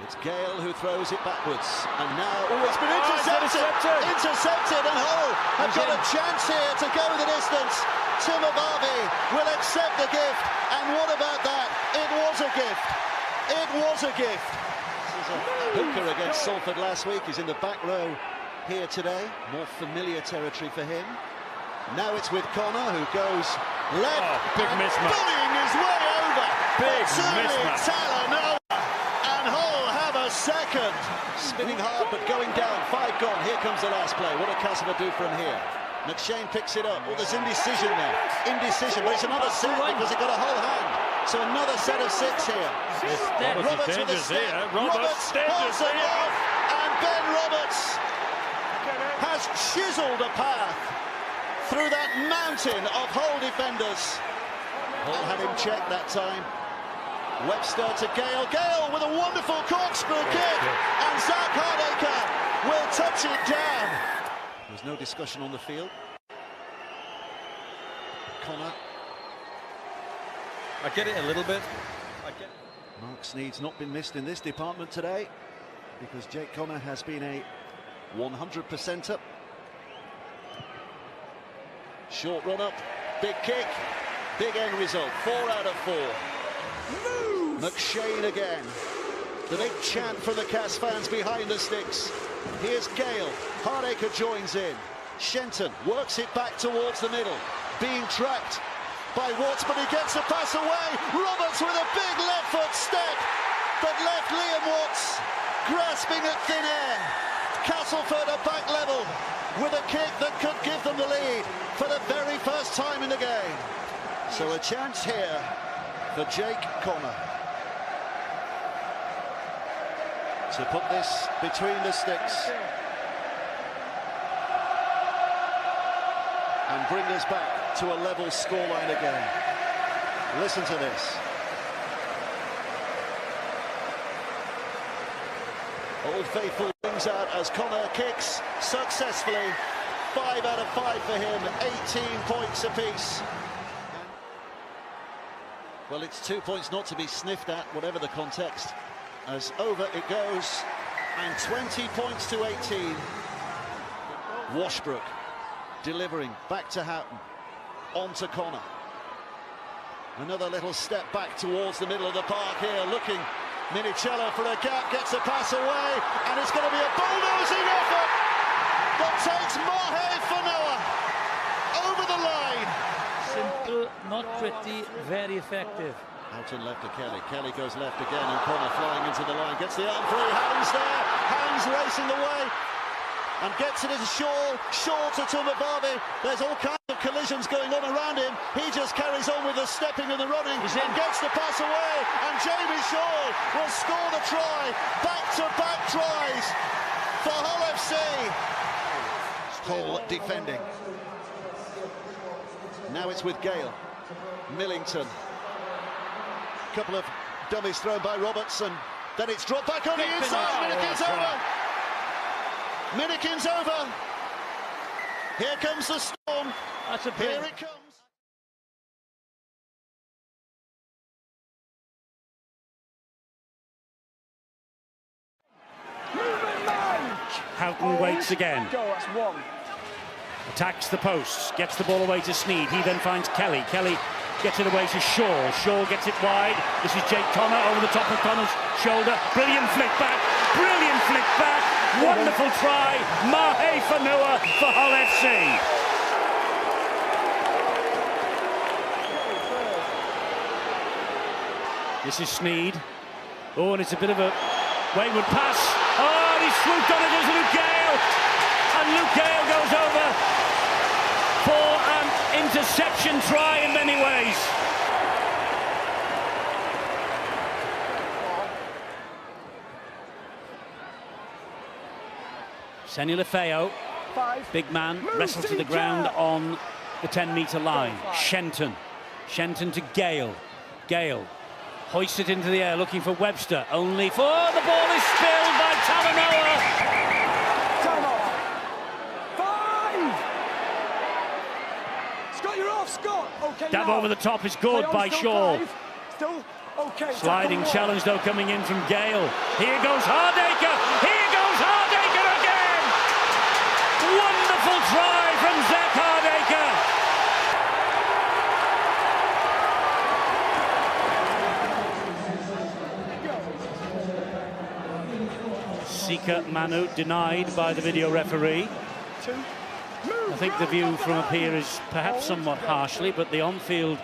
It's Gale who throws it backwards, and now it's been intercepted, and Hull have got a chance here to go the distance. Timavavi will accept the gift, and what about that? It was a gift. It was a gift. This is a hooker against Salford last week. He's in the back row here today. More familiar territory for him. Now it's with Connor, who goes left, big mismatch, bullying his way over. Big mismatch. Talanoa, and Hull have a second. Spinning hard, but going down. 5 gone. Here comes the last play. What did Castleford do from here? McShane picks it up. Well, there's indecision there. Indecision. Well, it's another set because it got a whole hand. So another set of 6 here. Roberts with a step. Roberts holds it off, and Ben Roberts has chiseled a path through that mountain of Hull defenders. Hull had him checked that time. Webster to Gale. Gale with a wonderful corkscrew kick, and Zach Hardacre will touch it down. There's no discussion on the field. Connor. I get it a little bit. Mark Sneed's not been missed in this department today, because Jake Connor has been a 100%er. Short run up, big kick, big end result, 4 out of 4. Move! McShane again. The big chant from the Cass fans behind the sticks. Here's Gale. Hardacre joins in. Shenton works it back towards the middle. Being trapped by Watts, but he gets the pass away. Roberts with a big left foot step, but left Liam Watts grasping at thin air. Castleford are back level with a kick that could give them the lead for the very first time in the game. So a chance here for Jake Connor to put this between the sticks and bring us back to a level scoreline again. Listen to this. Old Faithful brings out as Connor kicks successfully. 5 out of 5 for him, 18 points apiece. Well, it's 2 points not to be sniffed at, whatever the context, as over it goes, and 20 points to 18. Washbrook delivering back to Houghton, on to Connor. Another little step back towards the middle of the park here, looking Minicello for a gap, gets a pass away, and it's going to be a bulldozing effort that takes Mahe Fanoa over the line. Simple, not pretty, very effective. Houghton left to Kelly. Kelly goes left again, and Connor flying into the line, gets the arm free. Hands there, Hands racing the way, and gets it into Shaw to Timavavi. There's all kinds of collisions going on around him. He just carries on with the stepping and the running, and gets the pass away, and Jamie Shaw will score the try. Back-to-back tries for Hull FC. Hull defending. Now it's with Gale. Millington. A couple of dummies thrown by Robertson. Then it's dropped back on the inside. Minikin's over. Minikin's over. Here comes the storm. That's a Here it comes. Houghton waits again. That's one. Attacks the posts, gets the ball away to Sneed. He then finds Kelly. Kelly gets it away to Shaw. Shaw gets it wide. This is Jake Connor over the top of Connor's shoulder. Brilliant flick back. Brilliant flick back. Wonderful try. Mahe Fanoa for Hull FC. This is Sneed. Oh, and it's a bit of a wayward pass. Oh, and he swooped on it as Luke Gale. And Luke Gale goes over for an interception try in many ways. Senny Lefeo, big man, wrestled to the ground on the 10-metre line. Shenton to Gale. Gale hoists it into the air, looking for Webster, only for the ball is spilled by Talanoa. Scott, you're off, Scott. Okay. Dab over the top is good by Shaw. Still Sliding challenge though coming in from Gale. Here goes Hardaker. Here goes Hardaker again. Wonderful try from Zach Hardaker. Sika Manu denied by the video referee. I think the view from up here is perhaps somewhat harshly, but the on-field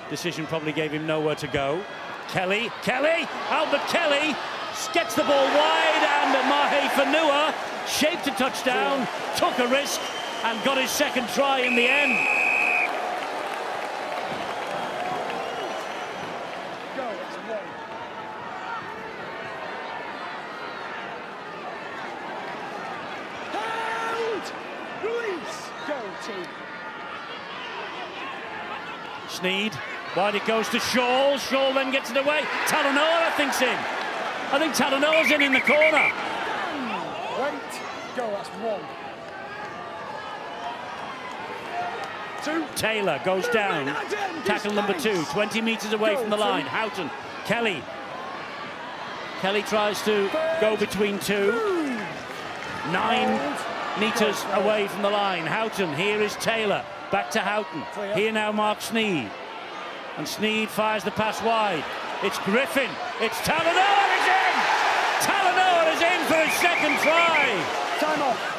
decision probably gave him nowhere to go. Kelly, Albert Kelly gets the ball wide, and Mahe Fanua shaped a touchdown, took a risk, and got his second try in the end. Sneed, wide it goes to Shaw. Shaw then gets it away. Talanoa, I think's in. I think Talanoa's in the corner. Wait, go, that's one. Two. Taylor goes down. Tackle number 2, 20 metres away from the line. Houghton, Kelly. Kelly tries to go between two. 9 metres away from the line. Houghton, here is Taylor. Back to Houghton. Here now Mark Sneed. And Sneed fires the pass wide. It's Griffin. It's Talanoa is in! Talanoa is in for his second try. Time off.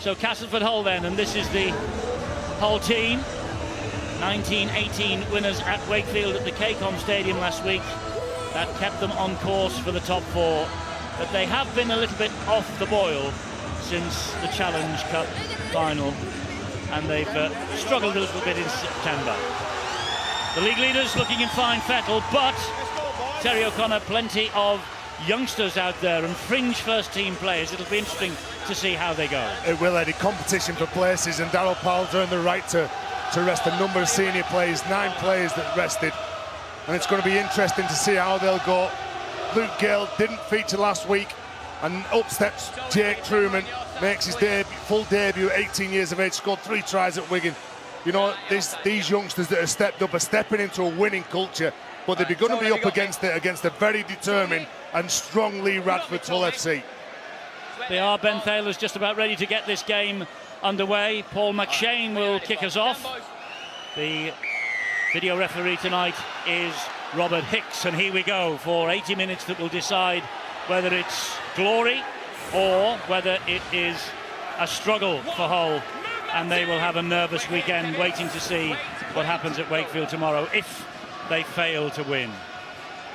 So Castleford Hull then, and this is the Hull team. 1918 winners at Wakefield at the Cacom Stadium last week. That kept them on course for the top 4. But they have been a little bit off the boil since the Challenge Cup final, and they've struggled a little bit in September. The league leaders looking in fine fettle, but Terry O'Connor, plenty of youngsters out there and fringe first-team players. It'll be interesting to see how they go. It will, Eddie. Competition for places, and Darryl Powell's earned the right to rest a number of senior players, 9 players that rested, and it's going to be interesting to see how they'll go. Luke Gale didn't feature last week, and up steps Jake Truman, makes his full debut at 18 years of age, scored 3 tries at Wigan. You know, these youngsters that have stepped up are stepping into a winning culture, but they're going to be up against a very determined and strong Lee Radford Hull FC. They are. Ben Thaler's just about ready to get this game underway. Paul McShane will kick us off. The video referee tonight is Robert Hicks, and here we go for 80 minutes that will decide whether it's glory or whether it is a struggle for Hull, and they will have a nervous weekend waiting to see what happens at Wakefield tomorrow if they fail to win.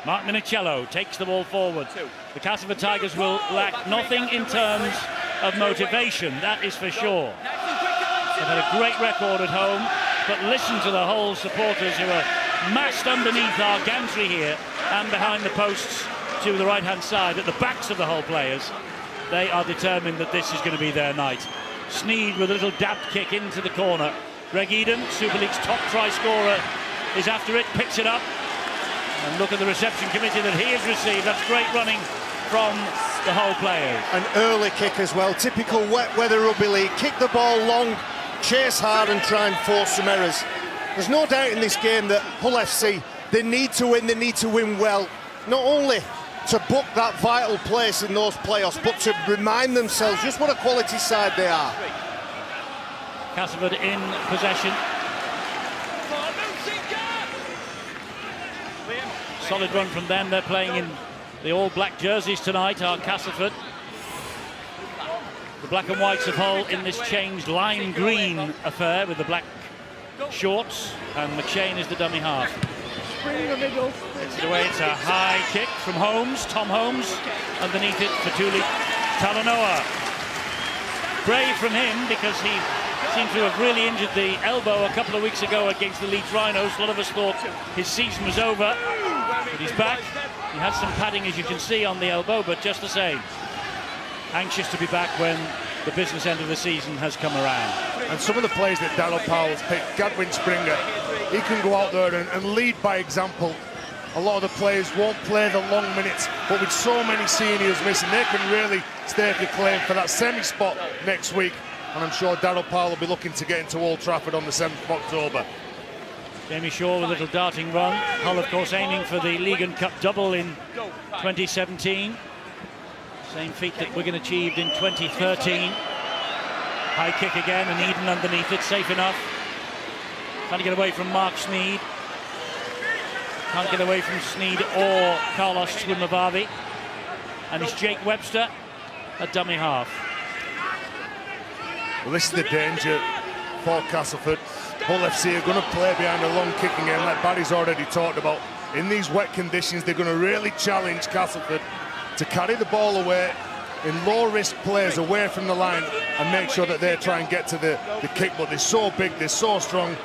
Mark Minicello takes the ball forward. The Castleford Tigers will lack nothing in terms of motivation, that is for sure. They've had a great record at home, but listen to the Hull supporters who are massed underneath our gantry here and behind the posts to the right-hand side at the backs of the Hull players. They are determined that this is going to be their night. Sneed with a little dabbed kick into the corner. Greg Eden, Super League's top try scorer, is after it, picks it up. And look at the reception committee that he has received. That's great running from the Hull players. An early kick as well, typical wet weather rugby league. Kick the ball long, chase hard and try and force some errors. There's no doubt in this game that Hull FC, they need to win well. Not only to book that vital place in those playoffs, but to remind themselves just what a quality side they are. Castleford in possession. Solid run from them. They're playing in the all-black jerseys tonight, are Castleford. The black and whites of Hull in this changed lime green affair with the black shorts, and McShane is the dummy half. Gets it away. It's a high kick from Holmes. Tom Holmes underneath it for Tuli Talanoa. Brave from him, because he seemed to have really injured the elbow a couple of weeks ago against the Leeds Rhinos. A lot of us thought his season was over, but he's back. He had some padding, as you can see, on the elbow, but just the same, anxious to be back when the business end of the season has come around. And some of the players that Darryl Powell's picked, Gadwin Springer, he can go out there and lead by example. A lot of the players won't play the long minutes, but with so many seniors missing, they can really stake a claim for that semi-spot next week. And I'm sure Darryl Powell will be looking to get into Old Trafford on the 7th of October. Jamie Shaw with a little darting run. Hull, of course, aiming for the League and Cup double in 2017. Same feat that Wigan achieved in 2013. High kick again, and Eden underneath it, safe enough. Trying to get away from Mark Sneed. Can't get away from Sneed or Carlos Swimavavi. And it's Jake Webster, a dummy half. Well, this is the danger for Castleford. Hull FC are going to play behind a long kicking game, like Barry's already talked about. In these wet conditions, they're going to really challenge Castleford to carry the ball away in low-risk plays away from the line and make sure that they try and get to the kick. But they're so big, they're so strong,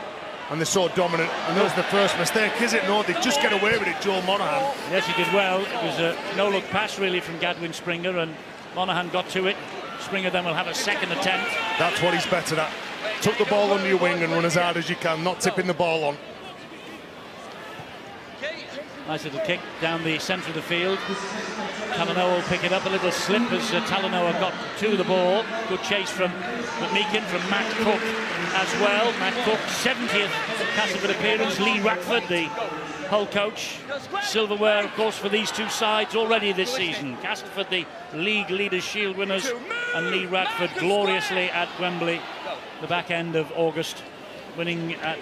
and they're so dominant. And there's the first mistake, is it? No, they just get away with it, Joel Monaghan. Yes, he did well. It was a no-look pass, really, from Gadwin Springer, and Monaghan got to it. Springer then will have a second attempt. That's what he's better at. Tuck the ball under your wing and run as hard as you can, not tipping the ball on. Nice little kick down the centre of the field. Talanoa will pick it up. A little slip as Talanoa got to the ball. Good chase from McMeekin, from Matt Cook as well. Matt Cook, 70th Castleford appearance. Lee Radford, the Hull coach. Silverware, of course, for these two sides already this season. Castleford, the League Leaders' Shield winners, and Lee Radford gloriously at Wembley, the back end of August, winning at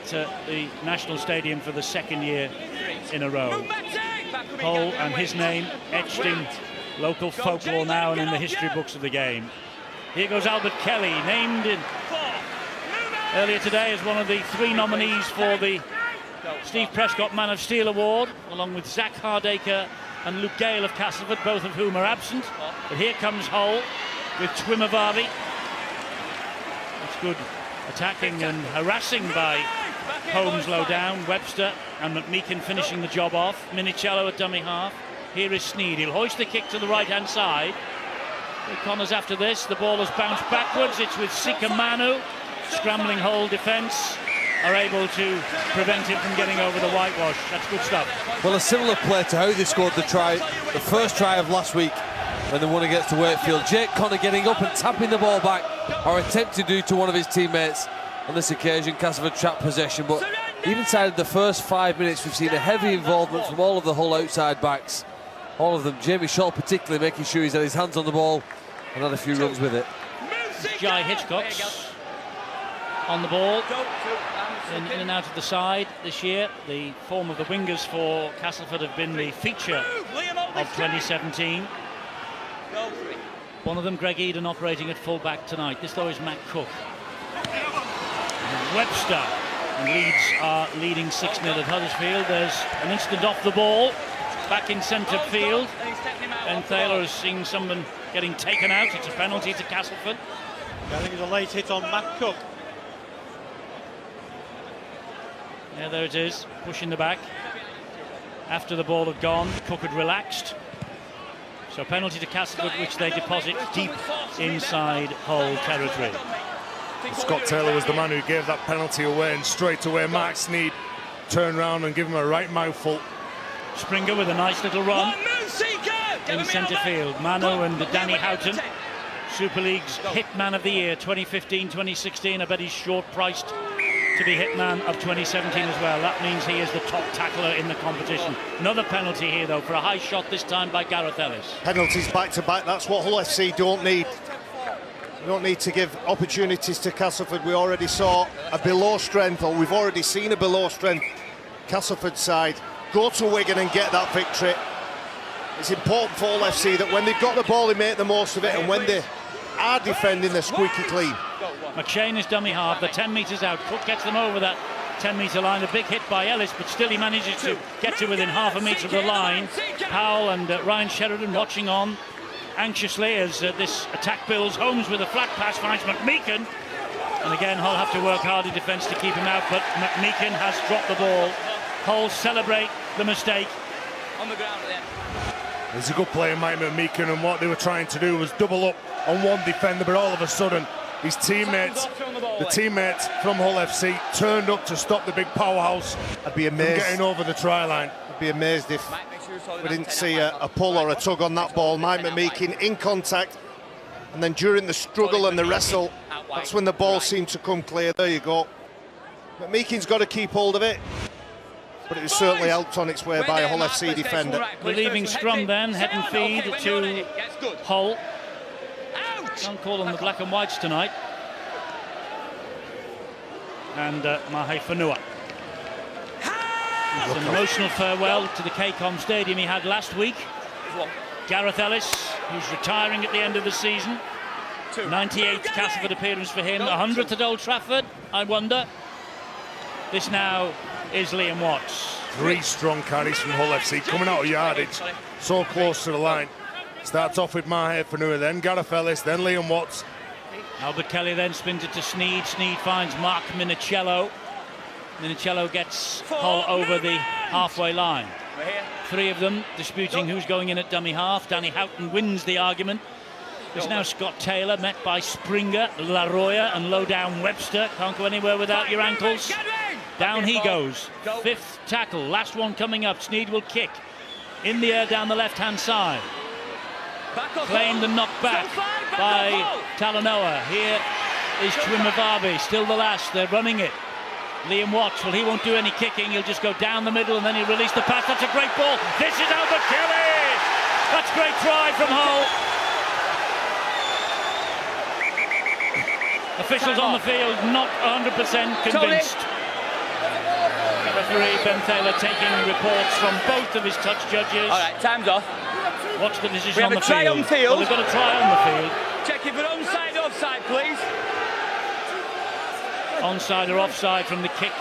the National Stadium for the second year in a row. Hull and his name etched in local folklore now and in the history books of the game. Here goes Albert Kelly, named earlier today as one of the 3 nominees for the Steve Prescott Man of Steel Award, along with Zach Hardacre and Luke Gale of Castleford, both of whom are absent. But here comes Hull with Twimavavi. It's good attacking and harassing by Holmes low down, Webster and McMeekin finishing the job off. Minicello at dummy half. Here is Sneed. He'll hoist the kick to the right-hand side. Connors after this. The ball has bounced backwards. It's with Sika Manu. Scrambling Hull defence are able to prevent him from getting over the whitewash. That's good stuff. Well, a similar play to how they scored the first try of last week when they won against the Wakefield. Jake Connor getting up and tapping the ball back, or attempting to do to one of his teammates. On this occasion, Castleford trapped possession, but even inside the first 5 minutes, we've seen a heavy involvement from all of the Hull outside backs. All of them. Jamie Shaw particularly making sure he's had his hands on the ball and had a few runs with it. Jai Hitchcock's on the ball, in and out of the side this year. The form of the wingers for Castleford have been the feature of 2017. One of them, Greg Eden, operating at full-back tonight. This, though, is Matt Cook. And Webster. And Leeds are leading 6-0 at Huddersfield. There's an instant off the ball. Back in centre field. Ben Thaler has seen someone getting taken out. It's a penalty to Castleford. I think it's a late hit on Matt Cook. Yeah, there it is, pushing the back. After the ball had gone, Cook had relaxed. So penalty to Castleford, which they deposit deep inside Hull territory. Scott Taylor was the man who gave that penalty away, and straight away Mark Sneed turned round and gave him a right mouthful. Springer with a nice little run in centre field. Mano and Danny Houghton, Super League's Hitman of the Year 2015-2016. I bet he's short-priced to be Hitman of 2017 as well. That means he is the top tackler in the competition. Another penalty here, though, for a high shot, this time by Gareth Ellis. Penalties back-to-back, that's what Hull FC don't need. We don't need to give opportunities to Castleford. We already saw a below strength, or we've already seen a below strength Castleford side go to Wigan and get that victory. It's important for Hull FC that when they've got the ball, they make the most of it, and when they are defending, they're squeaky clean. McShane is dummy half, they're 10 metres out. Cook gets them over that 10-metre line. A big hit by Ellis, but still he manages to get to within half a metre of the line. Powell and Ryan Sheridan watching on anxiously as this attack builds. Holmes with a flat pass finds McMeekin, and again Hull have to work hard in defence to keep him out, but McMeekin has dropped the ball. Hull celebrate the mistake. On the ground there. There's a good player, Mike McMeekin, and what they were trying to do was double up on one defender, but all of a sudden his teammates, the teammates from Hull FC, turned up to stop the big powerhouse. I'd be amazed. From getting over the try line. I'd be amazed if we didn't see a pull or a tug on that ball. Mike McMeekin in contact, and then during the struggle and the wrestle, that's when the ball seemed to come clear. There you go. McMeekin's got to keep hold of it, but it was certainly helped on its way by a Hull FC defender. Relieving scrum then, head and feed to Hull. Can't call them the black and whites tonight. And Mahe Fanua. It's an emotional farewell to the KCOM Stadium he had last week. Gareth Ellis, who's retiring at the end of the season. 98th Castleford appearance for him, 100th at Old Trafford, I wonder. This now is Liam Watts. 3 strong carries from Hull FC, coming out of yardage, so close to the line. Starts off with Mahe Fanua, then Gareth Ellis, then Liam Watts. Albert Kelly then spins it to Sneed. Sneed finds Mark Minicello. Minicello gets Hull over the halfway line. 3 of them disputing who's going in at dummy half. Danny Houghton wins the argument. There's now Scott Taylor, met by Springer, Laroya and low down Webster. Can't go anywhere without your ankles. Down he goes. 5th tackle, last one coming up. Sneed will kick. In the air down the left-hand side. Claimed and knocked back by Talanoa. Here is Twimavabi, still the last. They're running it. Liam Watts, well, he won't do any kicking. He'll just go down the middle and then he'll release the pass. That's a great ball. This is Albert Kelly. That's a great try from Hull. Officials on the field not 100% convinced. Referee Ben Thaler taking reports from both of his touch judges. All right, time's off. What's the decision we on have the a try field? on field. Well, they've got a try on the field. Checking for onside or onside, please. Onside or offside from the kick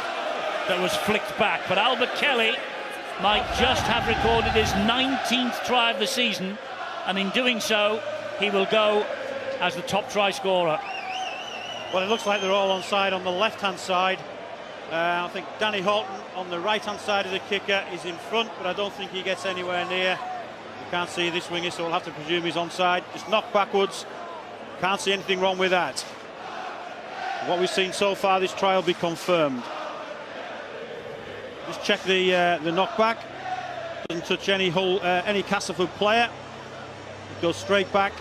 that was flicked back. But Albert Kelly might just have recorded his 19th try of the season, and in doing so, he will go as the top try scorer. Well, it looks like they're all onside on the left-hand side. I think Danny Horton on the right-hand side of the kicker is in front, but I don't think he gets anywhere near. You can't see this winger, so we'll have to presume he's onside. Just knocked backwards. Can't see anything wrong with that. What we've seen so far, this try will be confirmed. Just check the knockback. Doesn't touch any Castleford player. It goes straight back.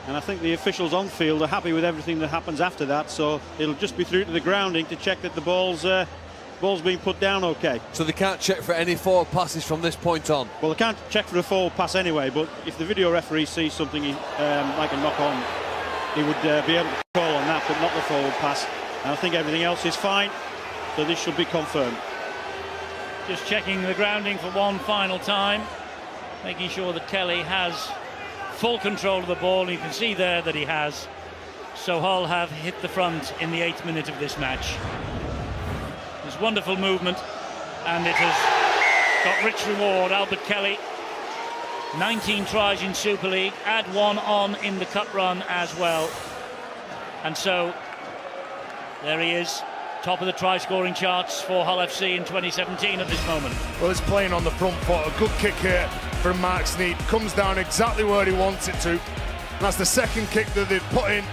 And I think the officials on field are happy with everything that happens after that, so it'll just be through to the grounding to check that the ball's being put down okay. So they can't check for any forward passes from this point on? Well, they can't check for a forward pass anyway, but if the video referee sees something like a knock-on, he would be able to call on that, but not the forward pass. And I think everything else is fine, so this should be confirmed. Just checking the grounding for one final time, making sure that Kelly has full control of the ball, and you can see there that he has. So Hull have hit the front in the 8th minute of this match. There's wonderful movement, and it has got rich reward. Albert Kelly, 19 tries in Super League, add one on in the cup run as well. And so there he is, top of the try-scoring charts for Hull FC in 2017 at this moment. Well, he's playing on the front foot. A good kick here from Mark Sneed. Comes down exactly where he wants it to. And that's the second kick that they've put in.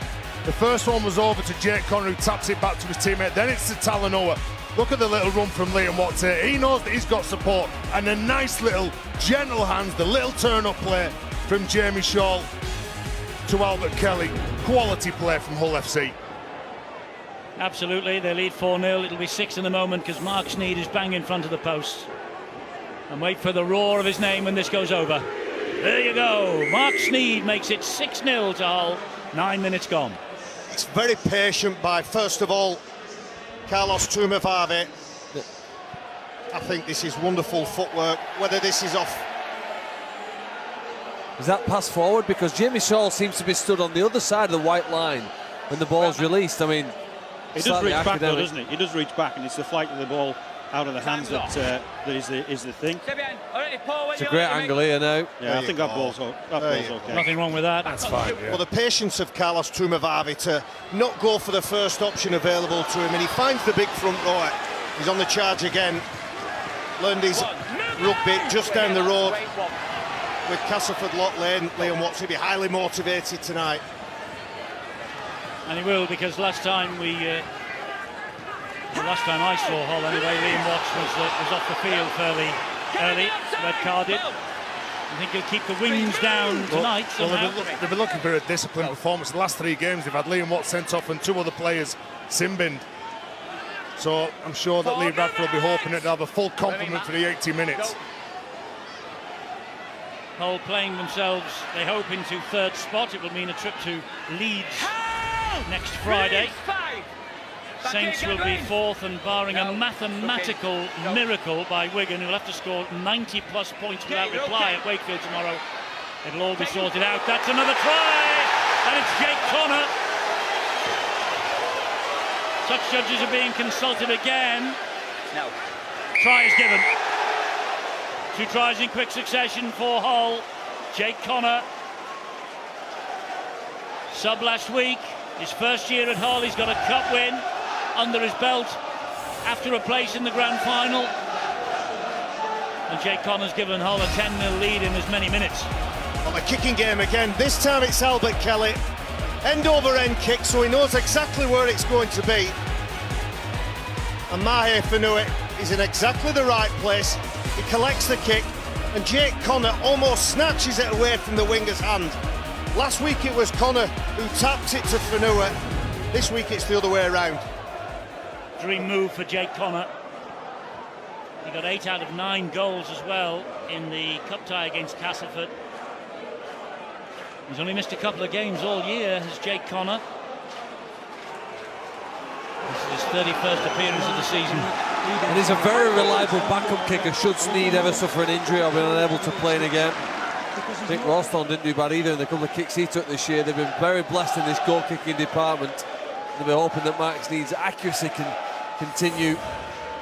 The first one was over to Jake Connor, who taps it back to his teammate. Then it's to Talanoa. Look at the little run from Liam Watts here. He knows that he's got support. And a nice little gentle hands, the little turn-up play from Jamie Shaw to Albert Kelly. Quality play from Hull FC. Absolutely, they lead 4-0. It'll be 6 in a moment because Mark Sneed is bang in front of the post. And wait for the roar of his name when this goes over. There you go. Mark Sneed makes it 6-0 to Hull. 9 minutes gone. It's very patient by, first of all, Carlos Tumavave. I think this is wonderful footwork. Whether this is off. Is that pass forward? Because Jamie Shaw seems to be stood on the other side of the white line when the ball's released. I mean, he does reach back though, doesn't he? He does reach back, and it's the flight of the ball out of the hands that is the thing. It's a great angle here now. Yeah, I think that ball's okay. Nothing wrong with that. That's fine. Yeah. Well, the patience of Carlos Tumavave to not go for the first option available to him, and he finds the big front rower. He's on the charge again. Learned his rugby just down the road with Castleford Lock Lane. Liam Watts will be highly motivated tonight. And he will, because last time I saw Hull anyway, Liam Watts was off the field fairly early, red carded. I think he'll keep the wings down tonight somehow. They've been looking for a disciplined performance. The last 3 games they've had Liam Watts sent off and 2 other players sin-binned. So I'm sure that Lee Radford will be hoping to have a full complement for the 80 minutes. Hull playing themselves, they hope, into 3rd spot. It will mean a trip to Leeds next Friday. Saints will be 4th, and barring a mathematical miracle by Wigan, who'll have to score 90+ points without reply at Wakefield tomorrow, it'll all be sorted out. That's another try, and it's Jake Connor. Such judges are being consulted again. No. Try is given. 2 tries in quick succession for Hull. Jake Connor, sub last week, his first year at Hull. He's got a cup win under his belt after a place in the grand final. And Jake Connor's given Hull a 10-0 lead in as many minutes. On the kicking game again, this time it's Albert Kelly. End over end kick, so he knows exactly where it's going to be. And Mahe Fanua is in exactly the right place. He collects the kick, and Jake Connor almost snatches it away from the winger's hand. Last week it was Connor who tapped it to Fanua. This week it's the other way around. Dream move for Jake Connor. He got 8 out of 9 goals as well in the cup tie against Castleford. He's only missed a couple of games all year, has Jake Connor. This is his 31st appearance of the season. And he's a very reliable backup kicker should Sneed ever suffer an injury or be unable to play in a game. Nick Ralston didn't do bad either in the couple of kicks he took this year. They've been very blessed in this goal-kicking department. They'll be hoping that Mark Sneed's accuracy can continue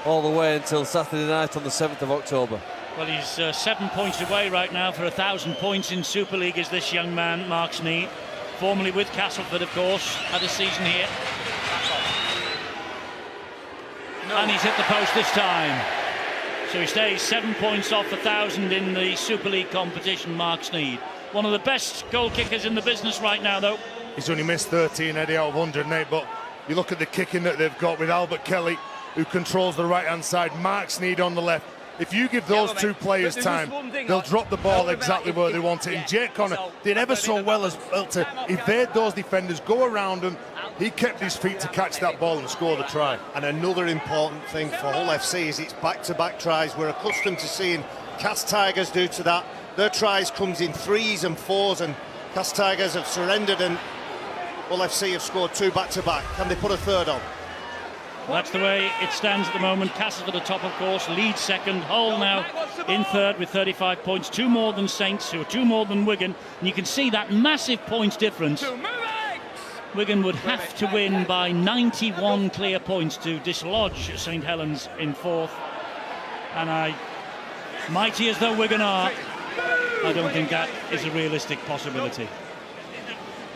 all the way until Saturday night on the 7th of October. Well, he's 7 points away right now for 1,000 points in Super League, is this young man, Mark Sneed. Formerly with Castleford, of course, had a season here. And he's hit the post this time. So he stays 7 points off 1,000 in the Super League competition, Mark Sneed. One of the best goal kickers in the business right now, though. He's only missed 13, Eddie, out of 108, but you look at the kicking that they've got with Albert Kelly, who controls the right-hand side, Mark Sneed on the left. If you give those two players time, they'll drop the ball exactly where they want it. And Jake Connor did ever so well as well to evade those defenders, go around them. He kept his feet to catch that ball and score the try. And another important thing for Hull FC is it's back-to-back tries. We're accustomed to seeing Cast Tigers do to that. Their tries comes in 3s and 4s, and Cast Tigers have surrendered, and Hull FC have scored 2 back-to-back. Can they put a third on? Well, that's the way it stands at the moment. Castleford at the top, of course, lead second. Hull now in third with 35 points, 2 more than Saints, who are 2 more than Wigan. And you can see that massive points difference. Wigan would have to win by 91 clear points to dislodge St Helens in fourth. And mighty as though Wigan are, I don't think that is a realistic possibility.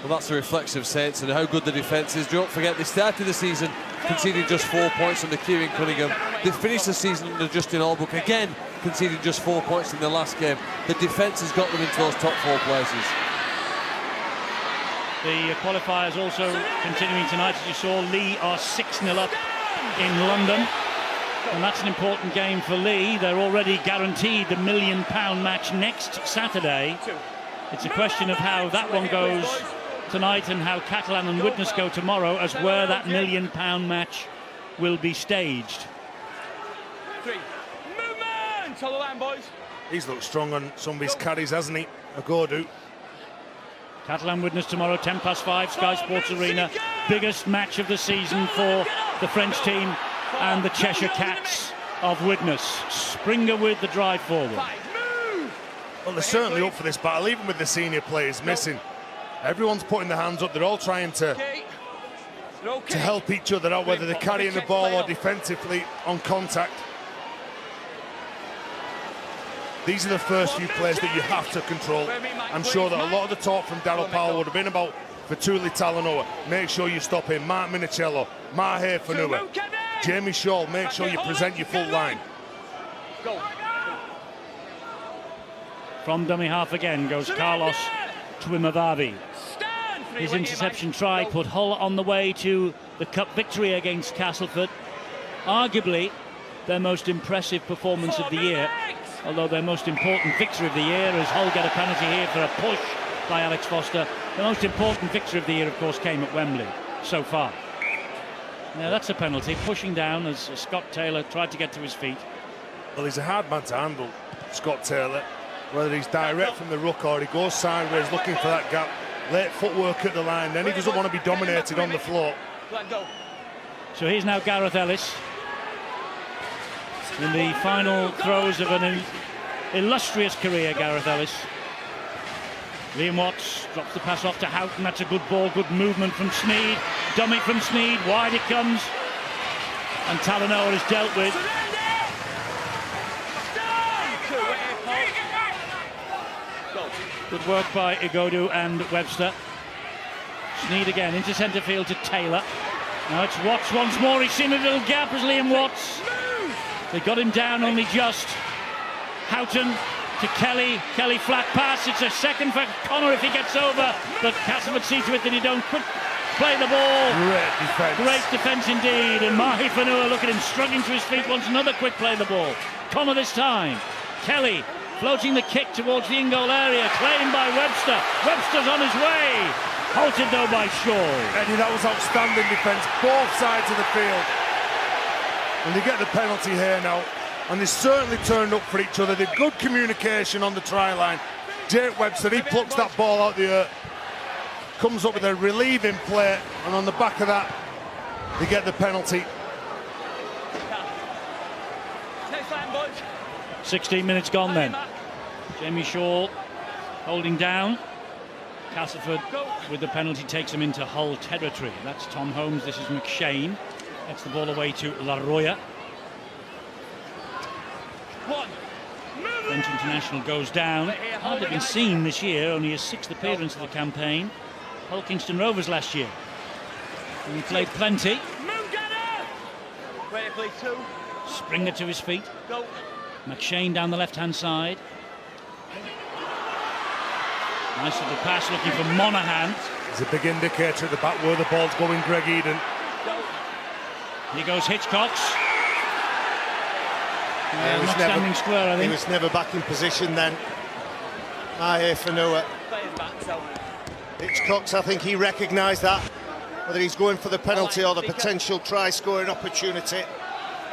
Well, that's a reflection of Saints and how good the defence is. Don't forget, they started the season conceding just 4 points under Kieran Cunningham. They finished the season under Justin Albrook, again conceding just 4 points in the last game. The defence has got them into those top 4 places. The qualifiers also continuing tonight. As you saw, Lee are 6-0 up in London. And that's an important game for Lee. They're already guaranteed the £1 million match next Saturday. It's a question of how that one goes tonight and how Catalan and Widnes go tomorrow, as where that £1 million match will be staged. Movement! On the line, boys. He's looked strong on some of his carries, hasn't he? Agodu. Catalan Widnes tomorrow, 5:10, Sky Sports Arena. Biggest match of the season for the French team and the Cheshire Cats of Widnes. Springer with the drive forward. Well, they're certainly up for this battle, even with the senior players missing. Everyone's putting their hands up. They're all trying to help each other out, whether they're carrying the ball or defensively on contact. These are the first few plays that you have to control. I'm sure that a lot of the talk from Daryl Powell would have been about Fatuli Talanoa. Make sure you stop him. Mark Minicello, Mahe Fanua, Jamie Shaw. Make sure you present your full line. From dummy half again goes Carlos Twimavavi. His interception try put Hull on the way to the cup victory against Castleford. Arguably their most impressive performance of the year, although their most important victory of the year, as Hull get a penalty here for a push by Alex Foster. The most important victory of the year, of course, came at Wembley so far. Now that's a penalty, pushing down as Scott Taylor tried to get to his feet. Well, he's a hard man to handle, Scott Taylor. Whether he's direct from the ruck or he goes sideways looking for that gap. Late footwork at the line, then he doesn't want to be dominated on the floor. So here's now Gareth Ellis in the final throes of an illustrious career, Gareth Ellis. Liam Watts drops the pass off to Houghton. That's a good ball, good movement from Sneed. Dummy from Sneed, wide it comes. And Talanoa is dealt with. Good work by Igodu and Webster. Sneed again into centre field to Taylor. Now it's Watts once more. He's seen a little gap as Liam Watts. They got him down only just. Houghton to Kelly. Kelly flat pass. It's a second for Connor if he gets over. But Castleford see to it that he don't quick play the ball. Great defence. Great defence indeed. And Mahi Fanua, look at him struggling to his feet, wants another quick play the ball. Connor this time. Kelly floating the kick towards the in-goal area, claimed by Webster. Webster's on his way. Halted though by Shaw. Eddie, that was outstanding defence, both sides of the field. And they get the penalty here now. And they certainly turned up for each other. They've good communication on the try line. Jake Webster, he plucks that ball out the earth. Comes up with a relieving play. And on the back of that, they get the penalty. 16 minutes gone then. Jamie Shaw holding down. Castleford with the penalty takes him into Hull territory. That's Tom Holmes, this is McShane. Gets the ball away to La Roya. French international goes down. Hardly been seen this year, only his 6th appearance of the campaign. Hull Kingston Rovers last year. And he played plenty. Springer to his feet. McShane down the left-hand side. Nice little pass looking for Monaghan. It's a big indicator at the back where the ball's going, Greg Eden. Here goes Hitchcox. Not standing square, I think. He was never back in position then. Mahe Fanua. Hitchcox, I think he recognised that. Whether he's going for the penalty or the potential try-scoring opportunity.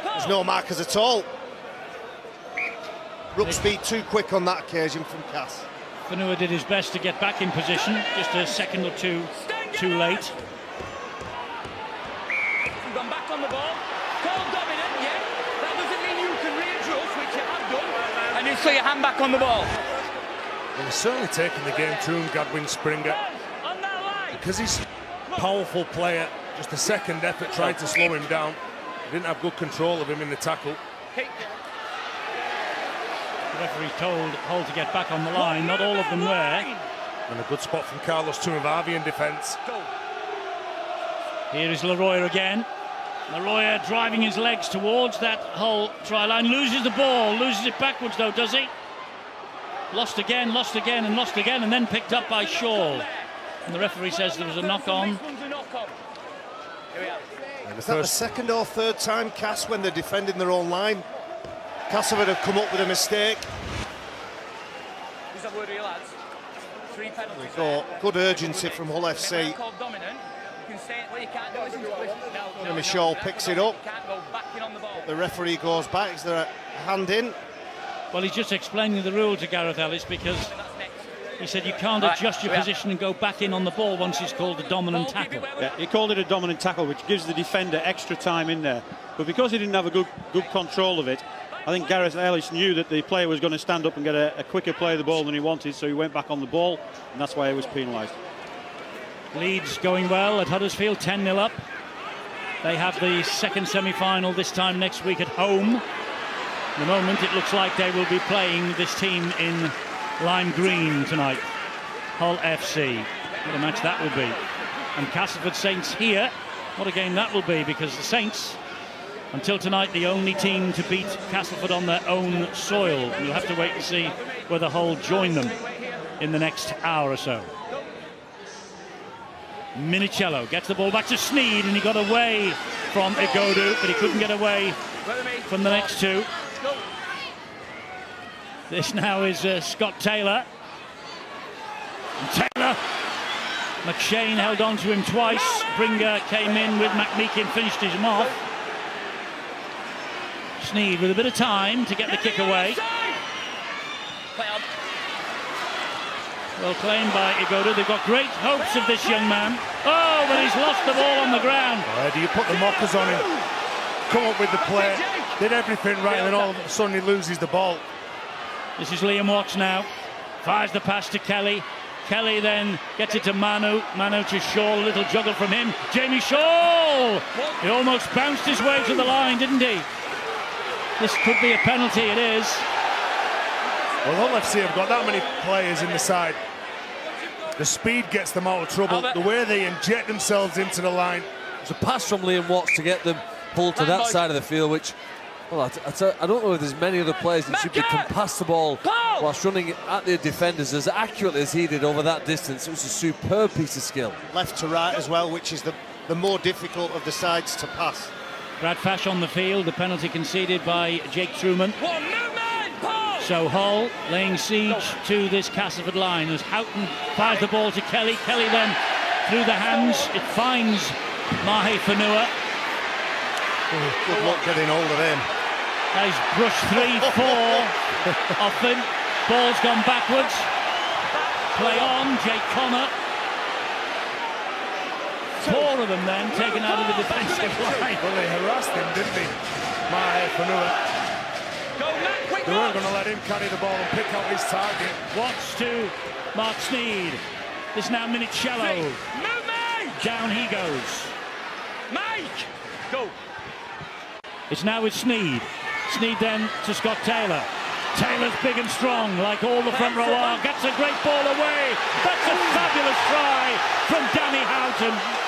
There's no markers at all. Ruck speed too quick on that occasion from Cass. Fanua did his best to get back in position, just a second or two too late. Gone back on the ball. Called dominant, yeah. That doesn't mean you can readjust, which you have done. And you saw your hand back on the ball. Well, he's certainly taking the game to him, Gadwin Springer. Because he's a powerful player, just a second effort trying to slow him down. He didn't have good control of him in the tackle. The referee told Hull to get back on the line, not all of them were. And a good spot from Carlos Tumabavi in defence. Here is Leroy again. Leroy driving his legs towards that Hull try line, loses the ball, loses it backwards though, does he? Lost again, and then picked up by Shaw. And the referee says there was a knock-on. Is that the second or third time, Cass, when they're defending their own line? Castleford have come up with a mistake. We got good urgency from Hull FC. Jimmy Shaw picks it up. The referee goes back. Is there a hand in? Well, he's just explaining the rule to Gareth Ellis because he said you can't adjust your position and go back in on the ball once it's called a dominant tackle. Yeah, he called it a dominant tackle, which gives the defender extra time in there. But because he didn't have a good control of it, I think Gareth Ellis knew that the player was going to stand up and get a quicker play of the ball than he wanted, so he went back on the ball, and that's why he was penalised. Leeds going well at Huddersfield, 10-0 up. They have the second semi-final this time next week at home. At the moment, it looks like they will be playing this team in lime green tonight. Hull FC. What a match that will be. And Castleford Saints here. What a game that will be, because the Saints, until tonight, the only team to beat Castleford on their own soil. We'll have to wait and see whether Hull join them in the next hour or so. Minicello gets the ball back to Sneed, and he got away from Igodu, but he couldn't get away from the next two. This now is Scott Taylor. And Taylor, McShane held on to him twice. Bringer came in with McMeekin, finished him off. Sneed with a bit of time to get the kick away. Well claimed by Igodu. They've got great hopes of this young man. Oh, but he's lost the ball on the ground. Where do you put the mockers on him? Come up with the play, did everything right, and then all of a sudden he loses the ball. This is Liam Watts now. Fires the pass to Kelly. Kelly then gets it to Manu. Manu to Shaw, a little juggle from him. Jamie Shaw! He almost bounced his way to the line, didn't he? This could be a penalty, it is. Well, Hull FC have got that many players in the side. The speed gets them out of trouble. The way they inject themselves into the line. It's a pass from Liam Watts to get them pulled to that side of the field, which, well, I don't know if there's many other players that simply can pass the ball whilst running at their defenders as accurately as he did over that distance. It was a superb piece of skill. Left to right as well, which is the more difficult of the sides to pass. Brad Fash on the field, the penalty conceded by Jake Truman. So Hull laying siege to this Castleford line as Houghton fires the ball to Kelly. Kelly then through the hands, it finds Mahe Fanua. Good luck getting hold of him. He's brushed 3-4 off him. Ball's gone backwards. Play on, Jake Connor. 4 of them then taken out of the defensive line. Well, they harassed him, didn't they? Mahe Fanua. Go, Matt, quick They weren't march. going to let him carry the ball and pick out his target. Wants to Mark Sneed. It's now minute shallow. Move, Mike! Down he goes. Mike! Go. It's now with Sneed. Sneed then to Scott Taylor. Taylor's big and strong, like all the front row are. Gets a great ball away. That's a fabulous try from Danny Houghton.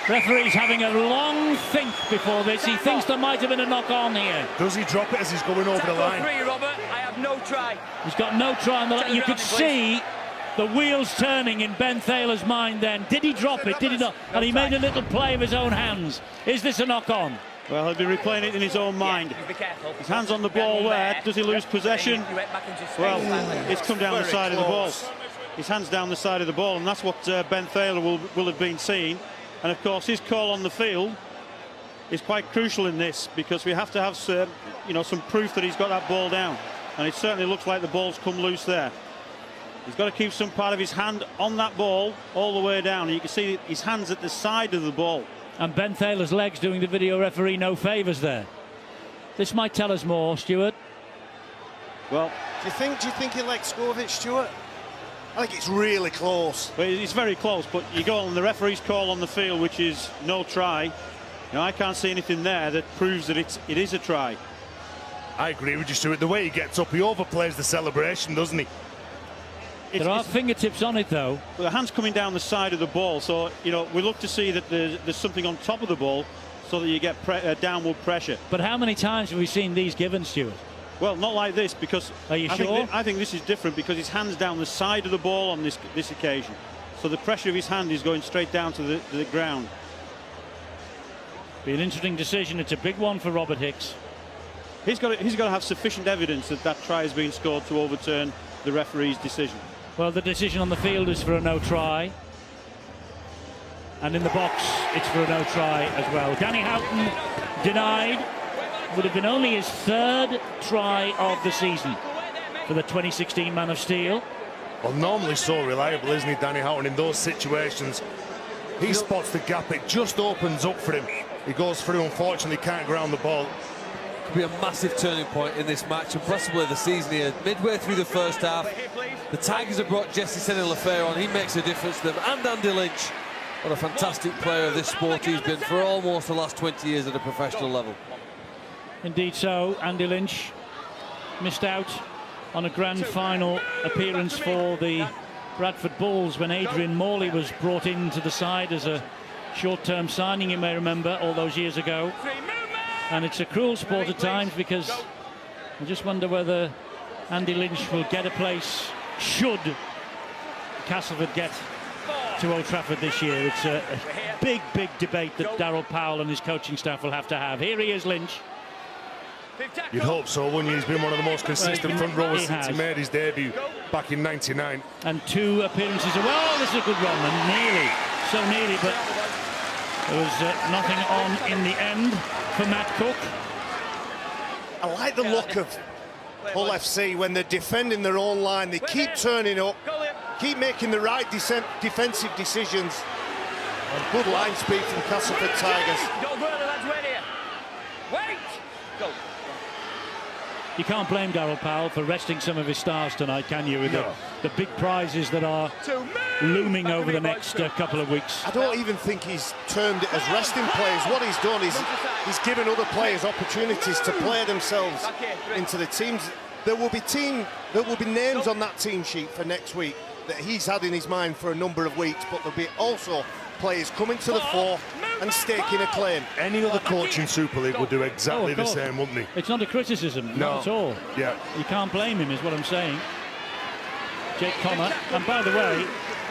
Referee's having a long think before this. He thinks there might have been a knock-on here. Does he drop it as he's going over the line? 3, Robert. I have no try. He's got no try on the line. You could Please. see the wheels turning in Ben Thaler's mind then. Did he drop it? Did he not? And he made a little play of his own hands. Is this a knock-on? Well, he'll be replaying it in his own mind. Yeah, be careful. His hands on the ball there. Does he lose possession? You went back into space. Well, it's come down the Very side of the ball. close. His hand's down the side of the ball, and that's what Ben Thaler will have been seeing. And of course, his call on the field is quite crucial in this, because we have to have some proof that he's got that ball down, and it certainly looks like the ball's come loose there. He's got to keep some part of his hand on that ball all the way down, and you can see his hands at the side of the ball. And Ben Thaler's legs doing the video referee no favours there. This might tell us more, Stuart. Well, Do you think he let go of it, Stuart? I think it's really close. but it's very close, but you go on the referee's call on the field, which is no try. I can't see anything there that proves that it is a try. I agree with you, Stuart. The way he gets up, he overplays the celebration, doesn't he? There are fingertips on it, though. The hand's coming down the side of the ball, so we look to see that there's something on top of the ball, so that you get downward pressure. But how many times have we seen these given, Stuart? Well, not like this, because Are you I sure? think I think this is different, because his hand's down the side of the ball on this occasion, so the pressure of his hand is going straight down to the ground. Be an interesting decision. It's a big one for Robert Hicks. He's got to have sufficient evidence that try has been scored to overturn the referee's decision. Well, the decision on the field is for a no try. And in the box, it's for a no try as well. Danny Houghton denied. Would have been only his third try of the season for the 2016 Man of Steel. Well, normally so reliable, isn't he, Danny Houghton, in those situations? He spots the gap, it just opens up for him. He goes through, unfortunately can't ground the ball. Could be a massive turning point in this match, and possibly the season here. Midway through the first half, the Tigers have brought Jesse Senna-Lafair on. He makes a difference to them. And Andy Lynch, what a fantastic player of this sport he's been for almost the last 20 years at a professional level. Indeed so. Andy Lynch missed out on a grand final appearance for the Bradford Bulls when Adrian Morley was brought into the side as a short-term signing, you may remember, all those years ago. And it's a cruel sport at times, because I just wonder whether Andy Lynch will get a place should Castleford get to Old Trafford this year. It's a big debate that Darryl Powell and his coaching staff will have to have. Here he is, Lynch. You'd hope so, wouldn't you? He's been one of the most consistent front rowers He since he has. made his debut back in '99. And 2 appearances. Well, this is a good run, and nearly, so nearly, but there was nothing on in the end for Matt Cook. I like the look of Hull FC when they're defending their own line. They keep turning up, keep making the right defensive decisions. And good line speed from Castleford Tigers. Go, brother, lads, wait here. Wait! Go. You can't blame Darryl Powell for resting some of his stars tonight, can you? With the big prizes that are looming over the next couple of weeks. I don't even think he's termed it as resting players. What he's done is he's given other players opportunities to play themselves into the teams. There will be names on that team sheet for next week that he's had in his mind for a number of weeks, but there'll be also players coming to the fore and staking a claim. Any other coach in Super League would do exactly of the course. same, wouldn't he? It's not a criticism, not at all. Yeah. You can't blame him, is what I'm saying. Jake Connor, and by the way,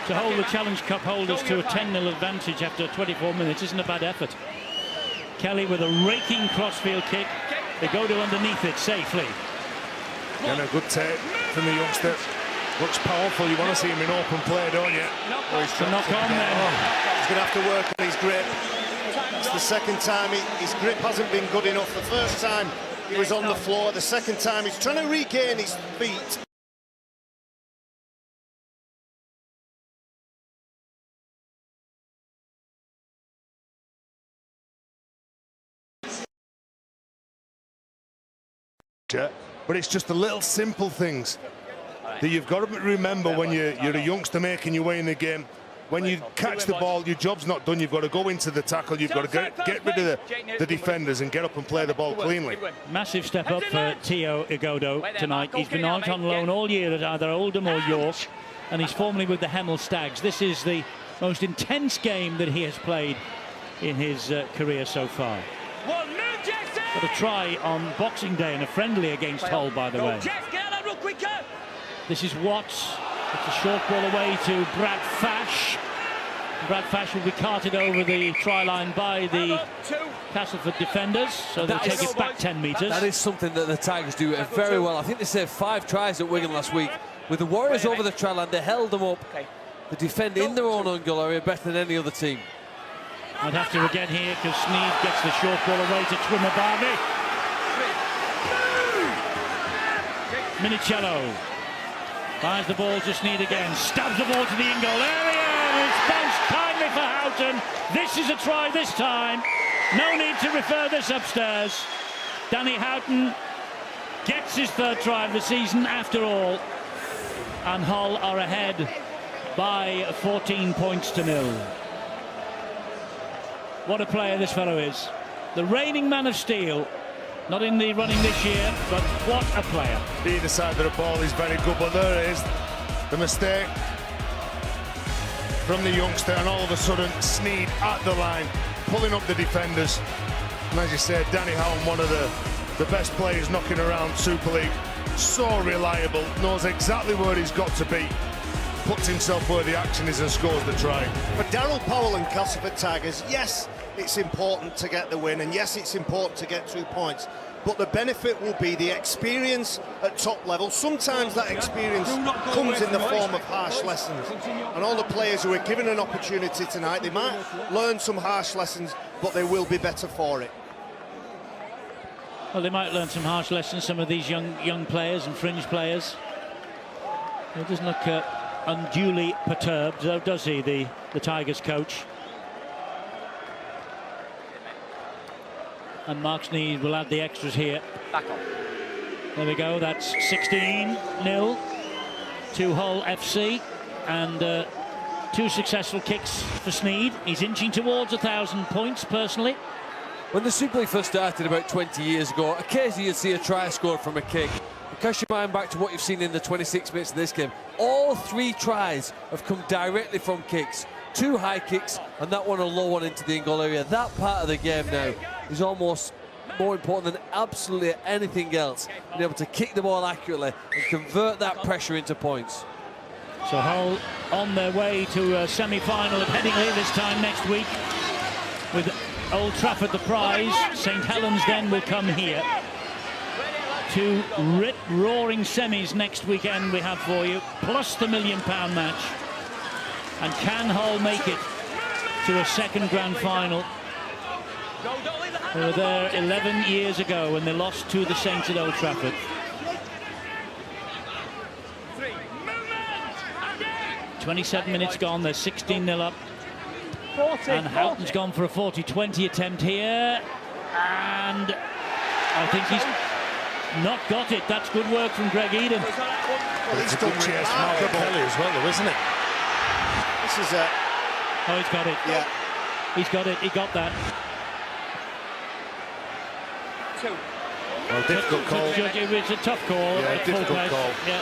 to hold the Challenge Cup holders to a 10-0 advantage after 24 minutes isn't a bad effort. Kelly with a raking crossfield kick. They go to underneath it safely. And a good take from the youngster. Looks powerful. You want to see him in open play, don't you? It's a knock on then. He's going to have to work on his grip. It's the second time his grip hasn't been good enough. The first time he was on the floor. The second time he's trying to regain his feet. picture, but it's just the little simple things that you've got to remember when you're a youngster making your way in the game. When you catch the ball, your job's not done. You've got to go into the tackle. You've got to get rid of the defenders and get up and play the ball cleanly. Massive step up for Tio Igodo tonight. He's been out on loan all year at either Oldham or York, and he's formerly with the Hemel Stags. This is the most intense game that he has played in his career so far. Got a try on Boxing Day and a friendly against Hull, by the way. This is Watts. It's a short ball away to Brad Fash. Brad Fash will be carted over the try line by the Castleford defenders, so they'll take it back 10 metres. That is something that the Tigers do very well. I think they saved 5 tries at Wigan last week. With the Warriors over the try line, they held them up. They defend in their own goal area better than any other team. I'd have to again here because Sneed gets the short ball away to Twimmer Barney. Minicello finds the ball to Sneed again, stabs the ball to the in-goal area, and it's bounced kindly for Houghton. This is a try this time. No need to refer this upstairs. Danny Houghton gets his 3rd try of the season after all, and Hull are ahead by 14 points to 0. What a player this fellow is. The reigning man of steel. Not in the running this year, but what a player. Either side of the ball is very good, but there is the mistake from the youngster, and all of a sudden Sneed at the line, pulling up the defenders. And as you said, Danny Houghton, one of the best players knocking around Super League. So reliable, knows exactly where he's got to be, puts himself where the action is and scores the try. For Darryl Powell and Castleford Tigers, yes, it's important to get the win, and yes, it's important to get 2 points, but the benefit will be the experience at top level. Sometimes that experience comes in the form of harsh lessons, and all the players who are given an opportunity tonight, they might learn some harsh lessons, but they will be better for it. Well, they might learn some harsh lessons, some of these young players and fringe players. He doesn't look unduly perturbed, though, does he, the Tigers coach? And Mark Sneed will add the extras here. Back on. There we go, that's 16-0 to Hull FC, and 2 successful kicks for Sneed. He's inching towards 1,000 points personally. When the Super League first started about 20 years ago, occasionally you'd see a try scored from a kick. Cast your mind back to what you've seen in the 26 minutes of this game. All 3 tries have come directly from kicks. 2 high kicks and that one a low one into the in-goal area. That part of the game now is almost more important than absolutely anything else. Being able to kick the ball accurately and convert that pressure into points. So Hull on their way to a semi-final at Headingley this time next week, with Old Trafford the prize. St Helens then will come here. 2 rip-roaring semis next weekend we have for you, plus the £1 million match. And can Hull make it to a 2nd grand final? They were there 11 years ago when they lost to the Saints at Old Trafford. 27 minutes gone, they're 16-0 up. And Houghton's gone for a 40-20 attempt here. And I think he's not got it. That's good work from Greg Eden. Well, it's a good chase from Albert Kelly as well, though, isn't it? This is a... Oh, he's got it. Yeah. He's got it. He got that. Well, difficult call. It was a tough call. Yeah, difficult call. Yeah.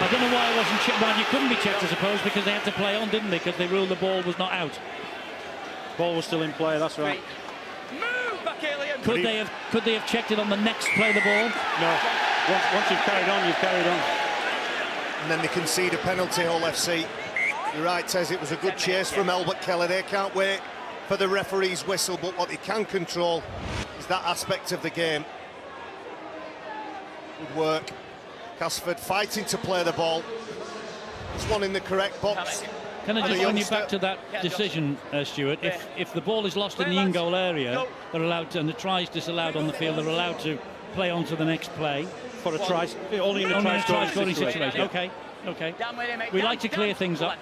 I don't know why it wasn't checked. Well, you couldn't be checked, I suppose, because they had to play on, didn't they? Because they ruled the ball was not out. Ball was still in play, that's right. Move back, Alien. Could they have checked it on the next play the ball? No. Once you've carried on, you've carried on. And then they concede a penalty, Hull FC. You're right, Tez, it was a good chase from Albert Kelly. They can't wait for the referee's whistle, but what they can control is that aspect of the game. Good work. Castleford fighting to play the ball. It's one in the correct box. Can I just run you back to that decision, Stuart? If the ball is lost in the in-goal area, they're allowed to, and the try is disallowed on the field, they're allowed to play on to the next play. For a try, only in a try-scoring situation. Okay. We like to clear things up.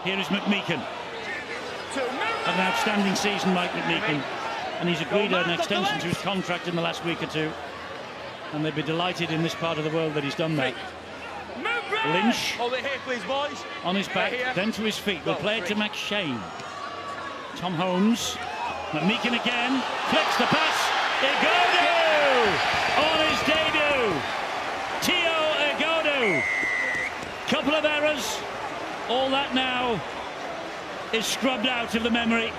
Here is McMeekan. An outstanding season, Mike McMeekan. and he's agreed an extension to his contract in the last week or two. And they'd be delighted in this part of the world that he's done that. Lynch Hold it here, please, boys. on his back, Here. then to his feet. We'll play it to McShane. Tom Holmes. McMeekin again. Flicks the pass. Igodo on his debut. Tio Igodo. Couple of errors. All that now is scrubbed out of the memory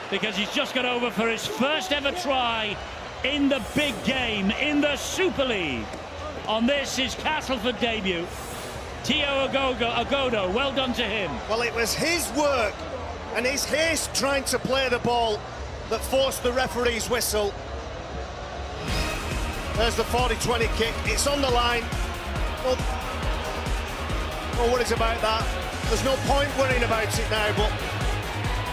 because he's just got over for his first ever try in the big game, in the Super League. On this, his Castleford debut. Tio Igodo, well done to him. Well, it was his work and his haste trying to play the ball that forced the referee's whistle. There's the 40-20 kick. It's on the line. Well, no worries about that. There's no point worrying about it now, but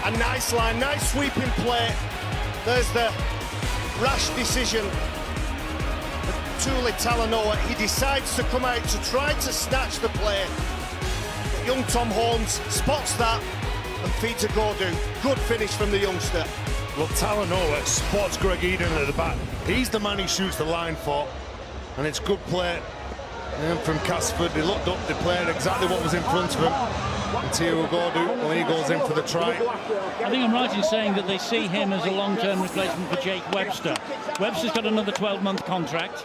a nice line, nice sweeping play. There's the rash decision. Tuli Talanoa, he decides to come out to try to snatch the play. But young Tom Holmes spots that and feeds a Gordu. Good finish from the youngster. Well, Talanoa spots Greg Eden at the back. He's the man he shoots the line for, and it's good play. And from Castleford, they looked up, they played exactly what was in front of him. And Tio Gordu, well, he goes in for the try. I think I'm right in saying that they see him as a long-term replacement for Jake Webster. Webster's got another 12-month contract.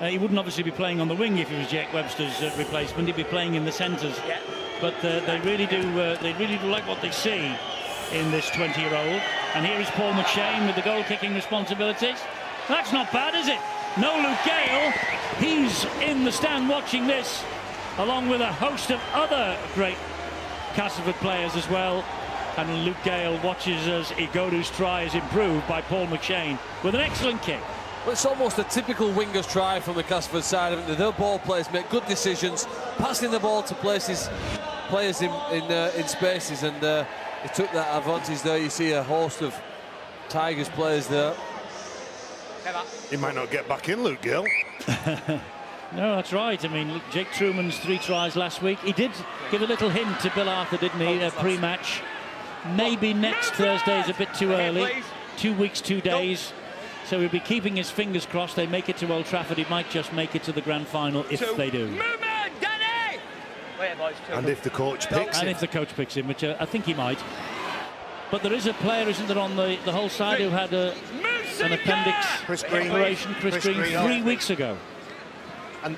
He wouldn't obviously be playing on the wing if he was Jake Webster's replacement. He'd be playing in the centres. But they really do like what they see in this 20-year-old. And here is Paul McShane with the goal-kicking responsibilities. That's not bad, is it? No Luke Gale. He's in the stand watching this, along with a host of other great Castleford players as well. And Luke Gale watches as Igodu's try is improved by Paul McShane with an excellent kick. Well, it's almost a typical winger's try from the Castleford side of it. Their ball players make good decisions, passing the ball to players in spaces, and he took that advantage there. You see a host of Tigers players there. He might not get back in, Luke Gill. No, that's right. I mean, Jake Truman's 3 tries last week. He did give a little hint to Bill Arthur, didn't he, pre-match. Maybe next Thursday is a bit too early. 2 weeks, 2 days. So he'll be keeping his fingers crossed they make it to Old Trafford. He might just make it to the grand final if they do. And if the coach picks him. And if the coach picks him, which I think he might. But there is a player, isn't there, on the whole side who had an appendix operation, Chris Green, 3 weeks ago. And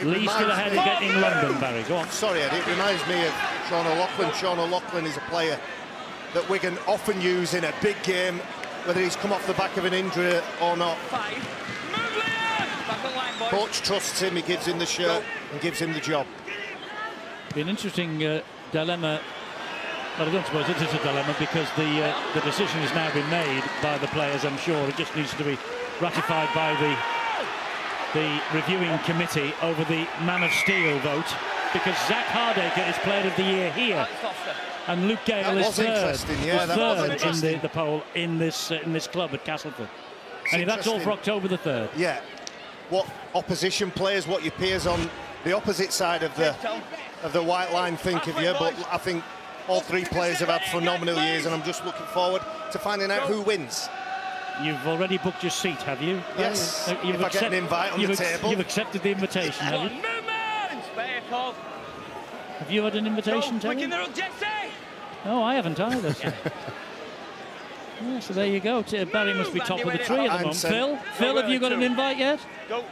Lee still ahead of getting London, Barry. Go on. Sorry, Ed, it reminds me of Sean O'Loughlin. Sean O'Loughlin is a player that Wigan often use in a big game, whether he's come off the back of an injury or not. Coach trusts him, he gives him the shirt and gives him the job. Be an interesting dilemma. Well, I don't suppose it is a dilemma because the decision has now been made by the players, I'm sure. It just needs to be ratified by the reviewing committee over the Man of Steel vote, because Zach Hardacre is Player of the Year here, and Luke Gale is third in the poll in this club at Castleford. And that's all for October the 3rd. Yeah, what opposition players, what your peers on the opposite side of the white line think of you, but I think all 3 players have had phenomenal years, and I'm just looking forward to finding out who wins. You've already booked your seat, have you? Yes, if I get an invite on the table. You've accepted the invitation, have you? Have you had an invitation, Terry? No, I haven't either. So. Yeah, so there you go. Barry must be top of the tree at the moment. Phil, have you got an invite yet? Go.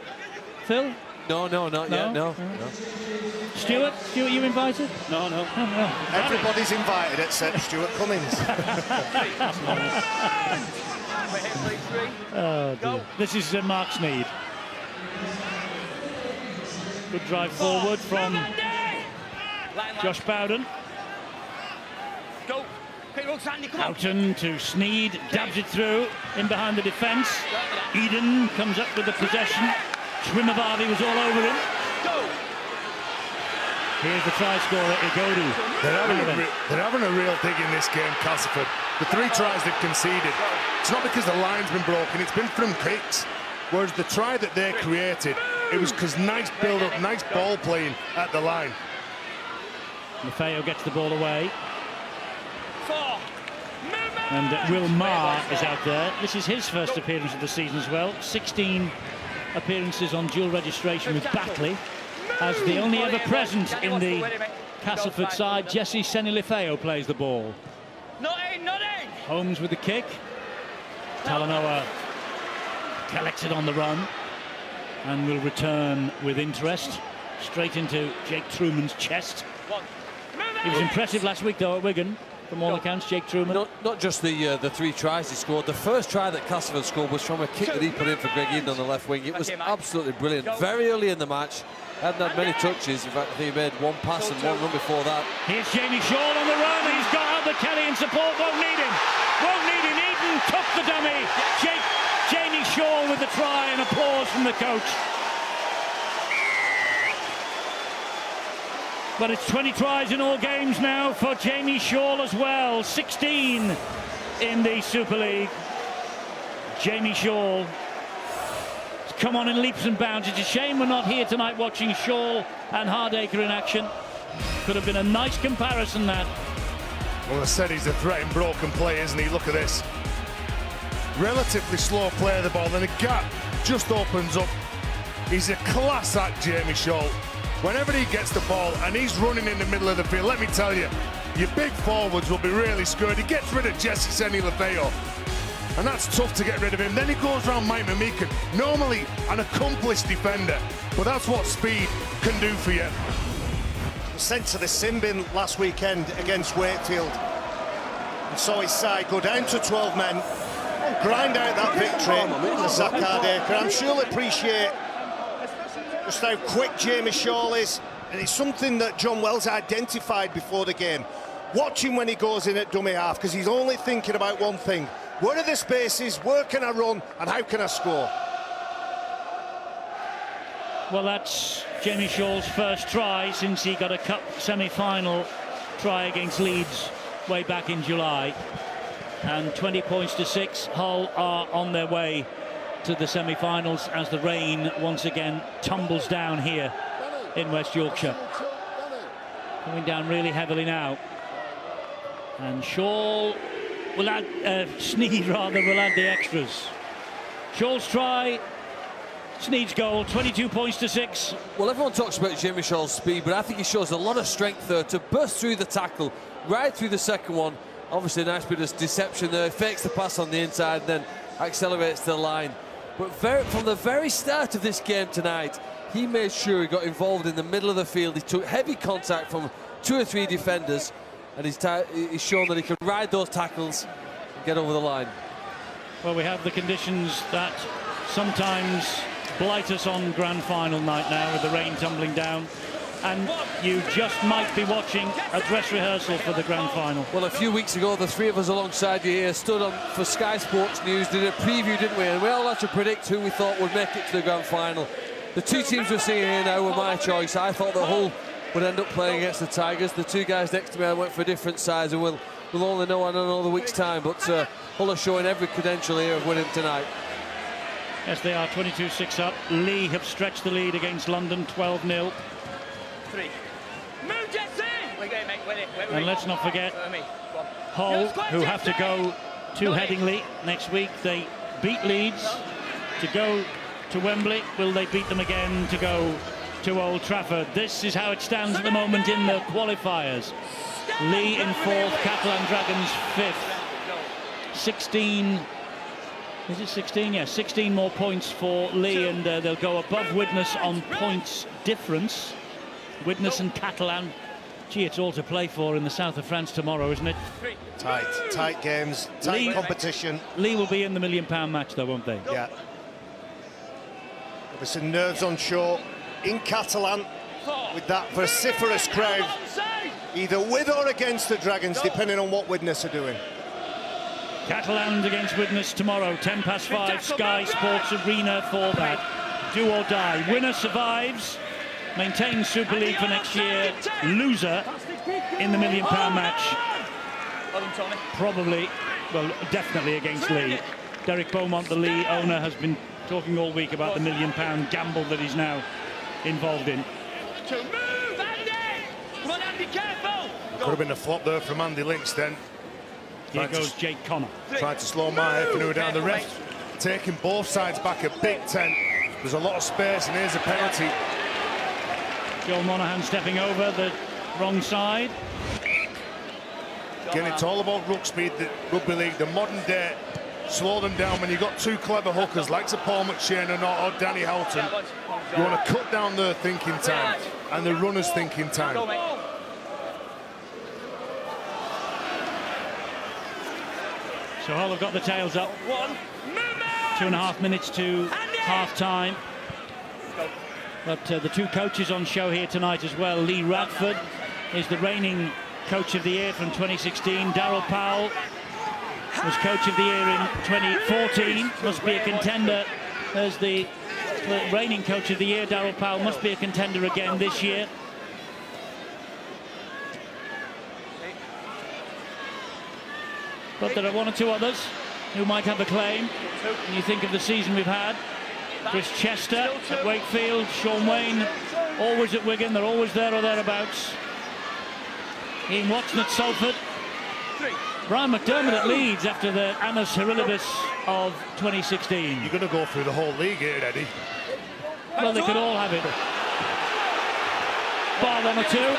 Phil? No, not yet, no. Stuart, you invited? No. Everybody's invited except Stuart Cummins. Oh, dear. This is Mark Sneed. Good drive forward from Josh Bowden. Go. Houghton to Sneed, dabs it through, in behind the defence. Eden comes up with the possession. Twimavavi was all over him. Go. Here's the try scorer, Igodu. They're having a real dig in this game, Castleford. The 3 tries they've conceded, it's not because the line's been broken, it's been from kicks. Whereas the try that they created, it was because nice build-up, nice ball playing at the line. Maffeo gets the ball away. And Will Marr is out there. This is his first appearance of the season as well. 16 appearances on dual registration with Batley. As the only ever present in the Castleford side, Jesse Senilifeo plays the ball. Not in. Holmes with the kick. Talanoa collects it on the run and will return with interest straight into Jake Truman's chest. He was impressive last week though at Wigan, from all accounts, Jake Truman. Not just the 3 tries he scored. The first try that Castleford scored was from a kick that he put in for Greg Eden on the left wing. It was absolutely brilliant. Very early in the match. Hadn't had many touches. In fact, he made 1 pass and 1 run before that. Here's Jamie Shaw on the run. He's got Albert Kelly in support. Won't need him. Eden took the dummy. Jamie Shaw with the try, and applause from the coach. But it's 20 tries in all games now for Jamie Shaw as well. 16 in the Super League. Jamie Shaw has come on in leaps and bounds. It's a shame we're not here tonight watching Shaw and Hardacre in action. Could have been a nice comparison, that. Well, I said he's a threat in broken play, isn't he? Look at this. Relatively slow play of the ball, then the gap just opens up. He's a class act, Jamie Shaw. Whenever he gets the ball and he's running in the middle of the field, let me tell you, your big forwards will be really scared. He gets rid of Jesse Senilifeo, and that's tough to get rid of him. Then he goes around Mike Mimican, normally an accomplished defender, but that's what speed can do for you. Sent to the sin bin last weekend against Wakefield, and saw his side go down to 12 men and grind out that victory. Zach Hardacre, I'm sure he'll appreciate just how quick Jamie Shaw is, and it's something that John Wells identified before the game. Watch him when he goes in at dummy half, because he's only thinking about one thing: where are the spaces, where can I run, and how can I score? Well, that's Jamie Shaw's first try since he got a cup semi-final try against Leeds way back in July. And 20 points to 6. Hull are on their way to the semi-finals as the rain once again tumbles down here in West Yorkshire. Coming down really heavily now. And Shaw will add, Sneed rather, will add the extras. Shaw's try, Sneed's goal, 22 points to 6. Well, everyone talks about Jamie Shaw's speed, but I think he shows a lot of strength there to burst through the tackle, right through the second one. Obviously, a nice bit of deception there. Fakes the pass on the inside, then accelerates to the line. But from the very start of this game tonight, he made sure he got involved in the middle of the field. He took heavy contact from 2 or 3 defenders, and he's shown that he can ride those tackles and get over the line. Well, we have the conditions that sometimes blight us on grand final night now, with the rain tumbling down, and you just might be watching a dress rehearsal for the grand final. Well, a few weeks ago, the 3 of us alongside you here stood on for Sky Sports News, did a preview, didn't we? And we all had to predict who we thought would make it to the grand final. The 2 teams we're seeing here now were my choice. I thought that Hull would end up playing against the Tigers. The 2 guys next to me, I went for different sides, and we'll only know in another week's time. But Hull are showing every credential here of winning tonight. Yes, they are 22-6 up. Lee have stretched the lead against London, 12-0. 3. Move, Jesse! And let's not forget Hull, who have to go to Headingley next week. They beat Leeds to go to Wembley. Will they beat them again to go to Old Trafford? This is how it stands at the moment in the qualifiers. Lee in 4th, Catalan Dragons 5th. 16. Is it 16? Yeah, 16 more points for Lee, and they'll go above Widnes on points difference. Widnes and Catalan. Gee, it's all to play for in the south of France tomorrow, isn't it? Tight games, tight competition. Lee will be in the £1 million match, though, won't they? Yeah. There's some nerves on shore in Catalan with that vociferous crowd, either with or against the Dragons, depending on what Widnes are doing. Catalan against Widnes tomorrow, 5:10, Sky Sports Arena for that. Do or die. Winner survives, maintains Super League for next year. Loser in the £1 million match. Probably, well, definitely against Lee. Derek Beaumont, the Lee owner, has been talking all week about the £1 million gamble that he's now involved in. Move, Andy! Come on, Andy, careful! Could have been a flop there from Andy Lynch then. Here goes Jake Connor. Trying to slow Heffernan down. The ref taking both sides back a big 10. There's a lot of space, and here's a penalty. Joel Monaghan stepping over the wrong side. Again, it's all about ruck speed, the rugby league, the modern day. Slow them down when you've got two clever hookers like Sir Paul McShane or Danny Houghton. You want to cut down their thinking time and the runner's thinking time. So Hull have got the tails up. 2.5 minutes to half-time. But the two coaches on show here tonight as well. Lee Radford is the reigning Coach of the Year from 2016. Darryl Powell was Coach of the Year in 2014. Must be a contender as the reigning Coach of the Year. Darryl Powell must be a contender again this year. But there are one or two others who might have a claim. When you think of the season we've had, Chris Chester at Wakefield, Sean Wayne always at Wigan, they're always there or thereabouts. Ian Watson at Salford. Brian McDermott at Leeds after the Annus Horribus of 2016. You're going to go through the whole league here, Eddie. Well, they could all have it. Bar one or two.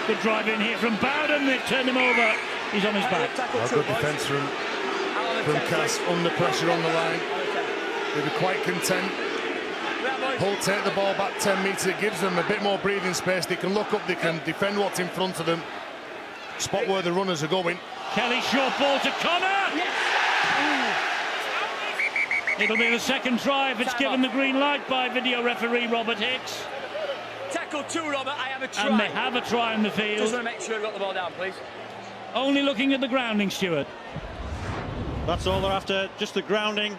Good drive in here from Bowden. They've turned him over. He's on his back. Well, good defence from Cass, under pressure on the line. They'll be quite content. Hull take the ball back 10 metres. It gives them a bit more breathing space. They can look up, they can defend what's in front of them. Spot where the runners are going. Kelly, short ball to Connor. It'll be the second try if it's given the green light by video referee Robert Hicks. Tackle 2, Robert. I have a try. And they have a try in the field. Just want to make sure you got the ball down, please. Only looking at the grounding, Stuart. That's all they're after, just the grounding.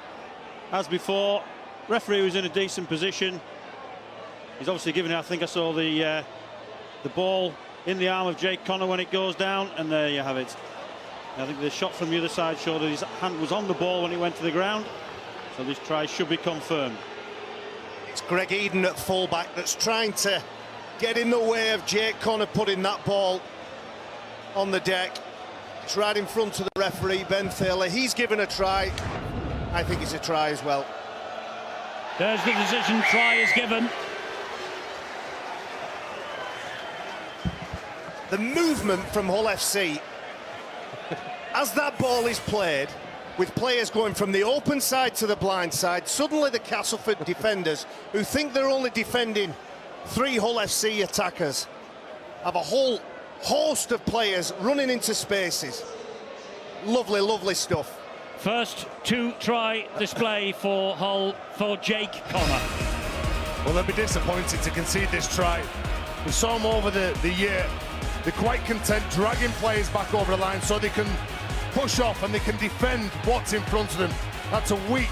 As before, referee was in a decent position. He's obviously given it. I think I saw the ball in the arm of Jake Connor when it goes down, and there you have it. I think the shot from the other side showed that his hand was on the ball when he went to the ground, so this try should be confirmed. It's Greg Eden at fullback that's trying to get in the way of Jake Connor putting that ball on the deck. It's right in front of the referee, Ben Thaler. He's given a try. I think it's a try as well. There's the decision. Try is given. The movement from Hull FC as that ball is played, with players going from the open side to the blind side, suddenly the Castleford defenders, who think they're only defending 3 Hull FC attackers, have a whole host of players running into spaces. Lovely, lovely stuff. First 2-try display for Hull for Jake Connor. Well, they'll be disappointed to concede this try. We saw them over the year. They're quite content dragging players back over the line so they can push off and they can defend what's in front of them. That's a weak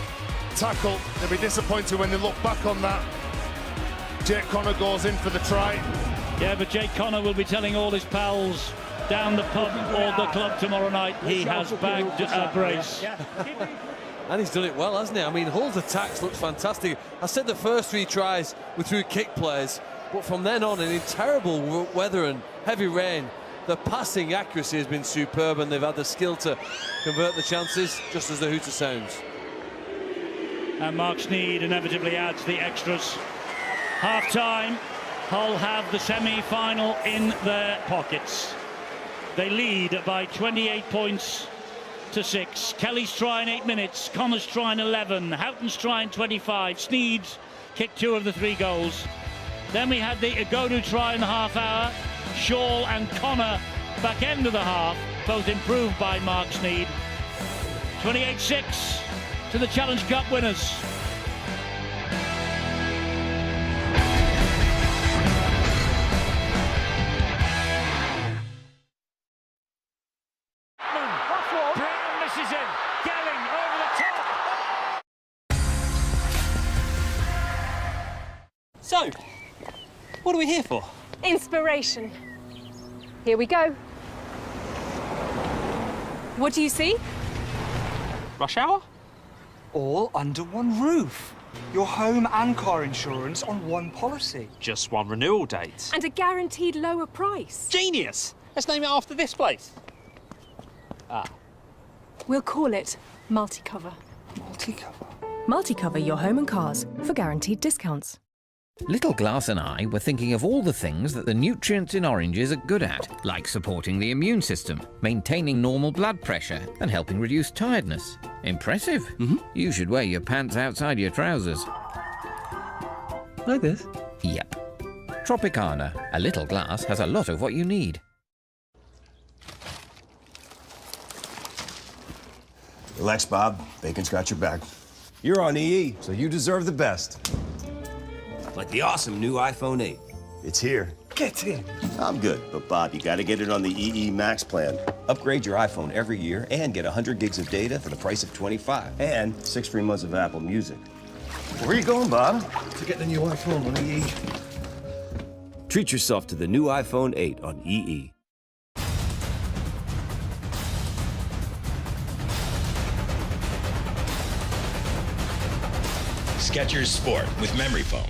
tackle. They'll be disappointed when they look back on that. Jake Connor goes in for the try. Yeah, but Jake Connor will be telling all his pals down the pub or the club tomorrow night he has bagged a brace. And he's done it well, hasn't he? I mean, Hull's attacks looks fantastic. I said the first 3 tries were through kick plays, but from then on, in terrible weather and heavy rain, the passing accuracy has been superb, and they've had the skill to convert the chances, just as the hooter sounds. And Mark Sneed inevitably adds the extras. Half-time, Hull have the semi-final in their pockets. They lead by 28 points to 6. Kelly's try in 8 minutes, Connor's try in 11, Houghton's try in 25, Sneed's kicked 2 of the 3 goals. Then we had the Agodu try in the half hour, Shaw and Connor back end of the half, both improved by Mark Sneed. 28-6 to the Challenge Cup winners. Brown misses him. Gelling over the top. So, what are we here for? Inspiration. Here we go. What do you see? Rush Hour? All under one roof. Your home and car insurance on one policy. Just one renewal date. And a guaranteed lower price. Genius! Let's name it after this place. Ah. We'll call it Multicover. Multicover? Multicover your home and cars for guaranteed discounts. Little Glass and I were thinking of all the things that the nutrients in oranges are good at, like supporting the immune system, maintaining normal blood pressure, and helping reduce tiredness. Impressive. You should wear your pants outside your trousers. Like this? Yep. Tropicana. A Little Glass has a lot of what you need. Relax, Bob. Bacon's got your back. You're on EE, so you deserve the best. Like the awesome new iPhone 8. It's here. Get in. I'm good, but Bob, you gotta get it on the EE Max plan. Upgrade your iPhone every year and get 100 gigs of data for the price of 25. And 6 free months of Apple Music. Where are you going, Bob? To get the new iPhone on EE. Treat yourself to the new iPhone 8 on EE. Skechers Sport with memory foam.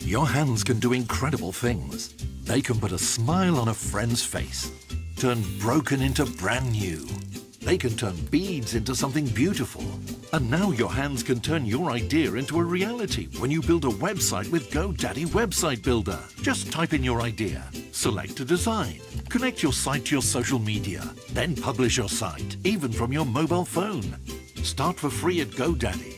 Your hands can do incredible things. They can put a smile on a friend's face, turn broken into brand new. They can turn beads into something beautiful. And now your hands can turn your idea into a reality when you build a website with GoDaddy Website Builder. Just type in your idea, select a design, connect your site to your social media, then publish your site, even from your mobile phone. Start for free at GoDaddy.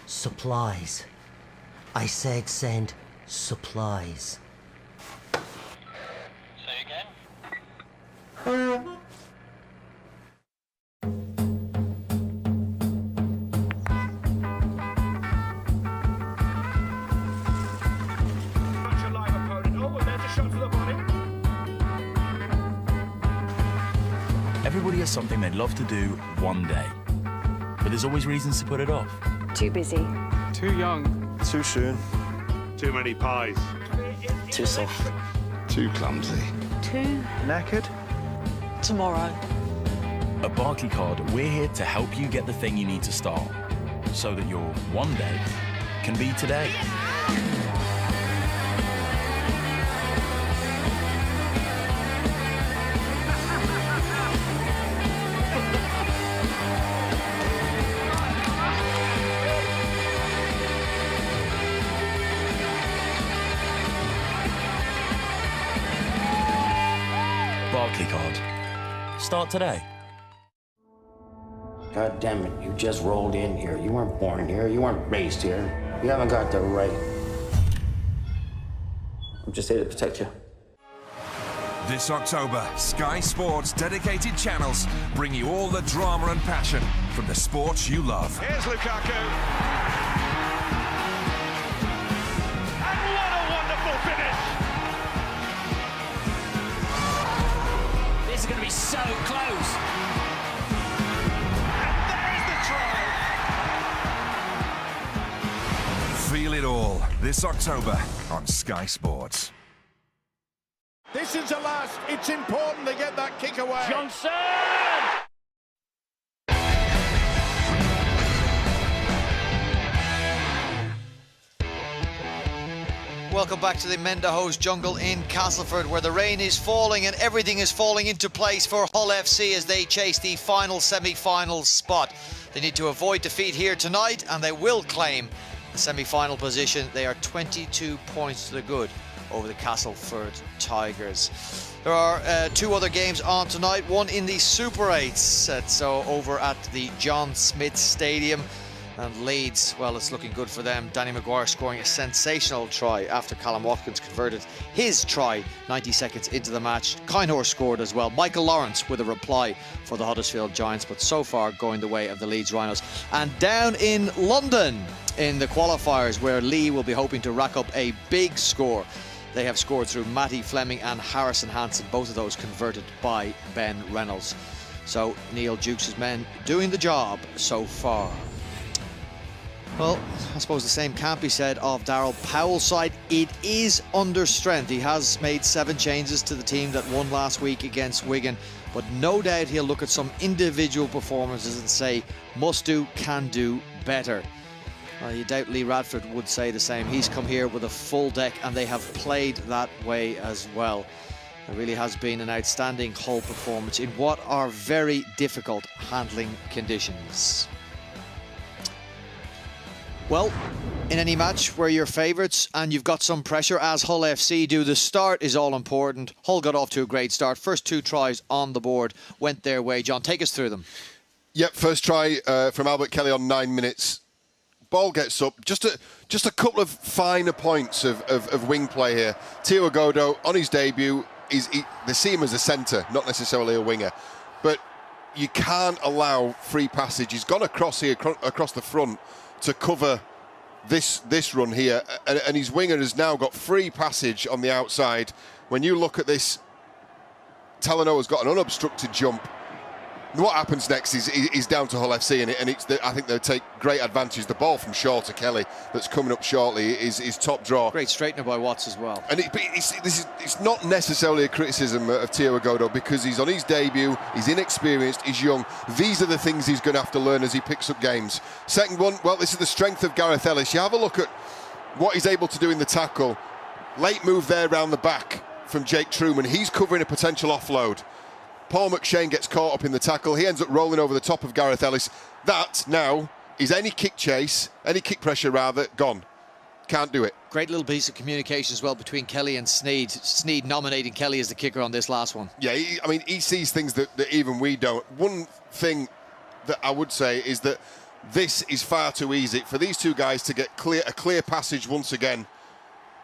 Supplies. I said send supplies. Say again? Everybody has something they'd love to do one day, but there's always reasons to put it off. Too busy. Too young. Too soon. Too many pies. Too soft. Too clumsy. Too Knackered. Tomorrow. At Barclaycard, we're here to help you get the thing you need to start, so that your one day can be today. Barclaycard. Start today. God damn it, you just rolled in here. You weren't born here. You weren't raised here. You haven't got the right. I'm just here to protect you. This October, Sky Sports' dedicated channels bring you all the drama and passion from the sports you love. Here's Lukaku. And what a wonderful finish! This is going to be so close. And there's the try! Feel it all this October on Sky Sports. This is the last. It's important to get that kick away. Johnson! Welcome back to the Mendahoes jungle in Castleford, where the rain is falling and everything is falling into place for Hull FC as they chase the final semi-final spot. They need to avoid defeat here tonight and they will claim the semi-final position. They are 22 points to the good over the Castleford Tigers. There are two other games on tonight, one in the Super 8s, so over at the John Smith Stadium. And Leeds, well, it's looking good for them. Danny Maguire scoring a sensational try after Callum Watkins converted his try 90 seconds into the match. Kinehor scored as well. Michael Lawrence with a reply for the Huddersfield Giants, but so far going the way of the Leeds Rhinos. And down in London in the qualifiers, where Lee will be hoping to rack up a big score They have scored through Matty Fleming and Harrison Hansen, both of those converted by Ben Reynolds. So Neil Jukes' men doing the job so far. Well, I suppose the same can't be said of Darryl Powell's side. It is under strength. He has made 7 changes to the team that won last week against Wigan, but no doubt he'll look at some individual performances and say, must do, can do better. Well, you doubt Lee Radford would say the same. He's come here with a full deck and they have played that way as well. It really has been an outstanding Hull performance in what are very difficult handling conditions. Well, in any match where you're favourites and you've got some pressure, as Hull FC do, the start is all important. Hull got off to a great start. First 2 tries on the board went their way. John, take us through them. Yep, first try from Albert Kelly on 9 minutes. Ball gets up. Just a couple of finer points of wing play here. Tio Agodo, on his debut, they see him as a centre, not necessarily a winger. But you can't allow free passage. He's gone across here, across the front, to cover this run here, and his winger has now got free passage on the outside. When you look at this, Talanoa's got an unobstructed jump. What happens next is down to Hull FC, and I think they'll take great advantage. The ball from Shaw to Kelly that's coming up shortly is top draw. Great straightener by Watts as well. And it's not necessarily a criticism of Tio Agodo, because he's on his debut, he's inexperienced, he's young. These are the things he's going to have to learn as he picks up games. Second one, well, this is the strength of Gareth Ellis. You have a look at what he's able to do in the tackle. Late move there round the back from Jake Truman. He's covering a potential offload. Paul McShane gets caught up in the tackle. He ends up rolling over the top of Gareth Ellis. That now is any kick chase, any kick pressure rather, gone. Can't do it. Great little piece of communication as well between Kelly and Sneed. Sneed nominating Kelly as the kicker on this last one. Yeah, he sees things that even we don't. One thing that I would say is that this is far too easy for these two guys to get a clear passage once again,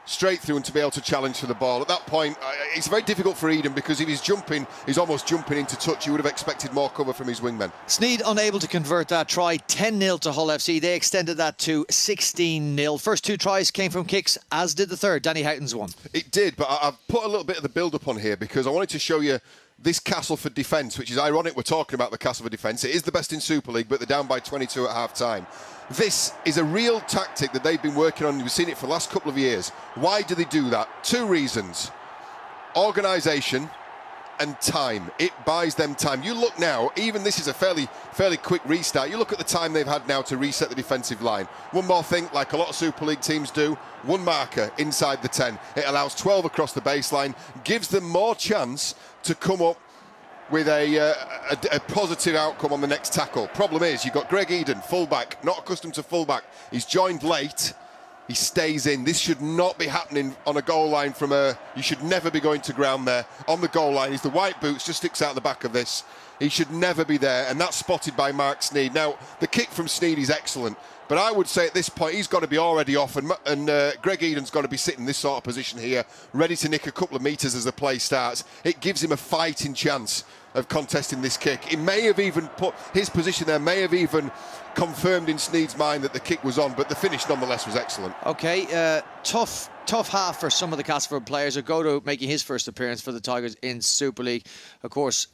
straight through, and to be able to challenge for the ball. At that point, it's very difficult for Eden, because if he's almost jumping into touch, you would have expected more cover from his wingmen. Sneed unable to convert that try. 10-0 to Hull FC. They extended that to 16-0. First 2 tries came from kicks, as did the third. Danny Houghton's one. It did, but I've put a little bit of the build-up on here because I wanted to show you this Castleford defence, which is ironic we're talking about the Castleford defence. It is the best in Super League, but they're down by 22 at half-time. This is a real tactic that they've been working on. We've seen it for the last couple of years. Why do they do that? 2 reasons. Organisation and time. It buys them time. You look now, even this is a fairly quick restart. You look at the time they've had now to reset the defensive line. One more thing, like a lot of Super League teams do, 1 marker inside the 10. It allows 12 across the baseline, gives them more chance to come up with a positive outcome on the next tackle. Problem is, you've got Greg Eden, fullback, not accustomed to fullback. He's joined late. He stays in. This should not be happening on a goal line you should never be going to ground there. On the goal line, the white boots just sticks out the back of this. He should never be there, and that's spotted by Mark Sneed. Now, the kick from Sneed is excellent, but I would say at this point he's got to be already off, and Greg Eden's got to be sitting in this sort of position here, ready to nick a couple of metres as the play starts. It gives him a fighting chance of contesting this kick. It may have even put his position there, may have even confirmed in Sneed's mind that the kick was on, but the finish nonetheless was excellent. Okay, tough half for some of the Castleford players. Agodo making his first appearance for the Tigers in Super League. Of course,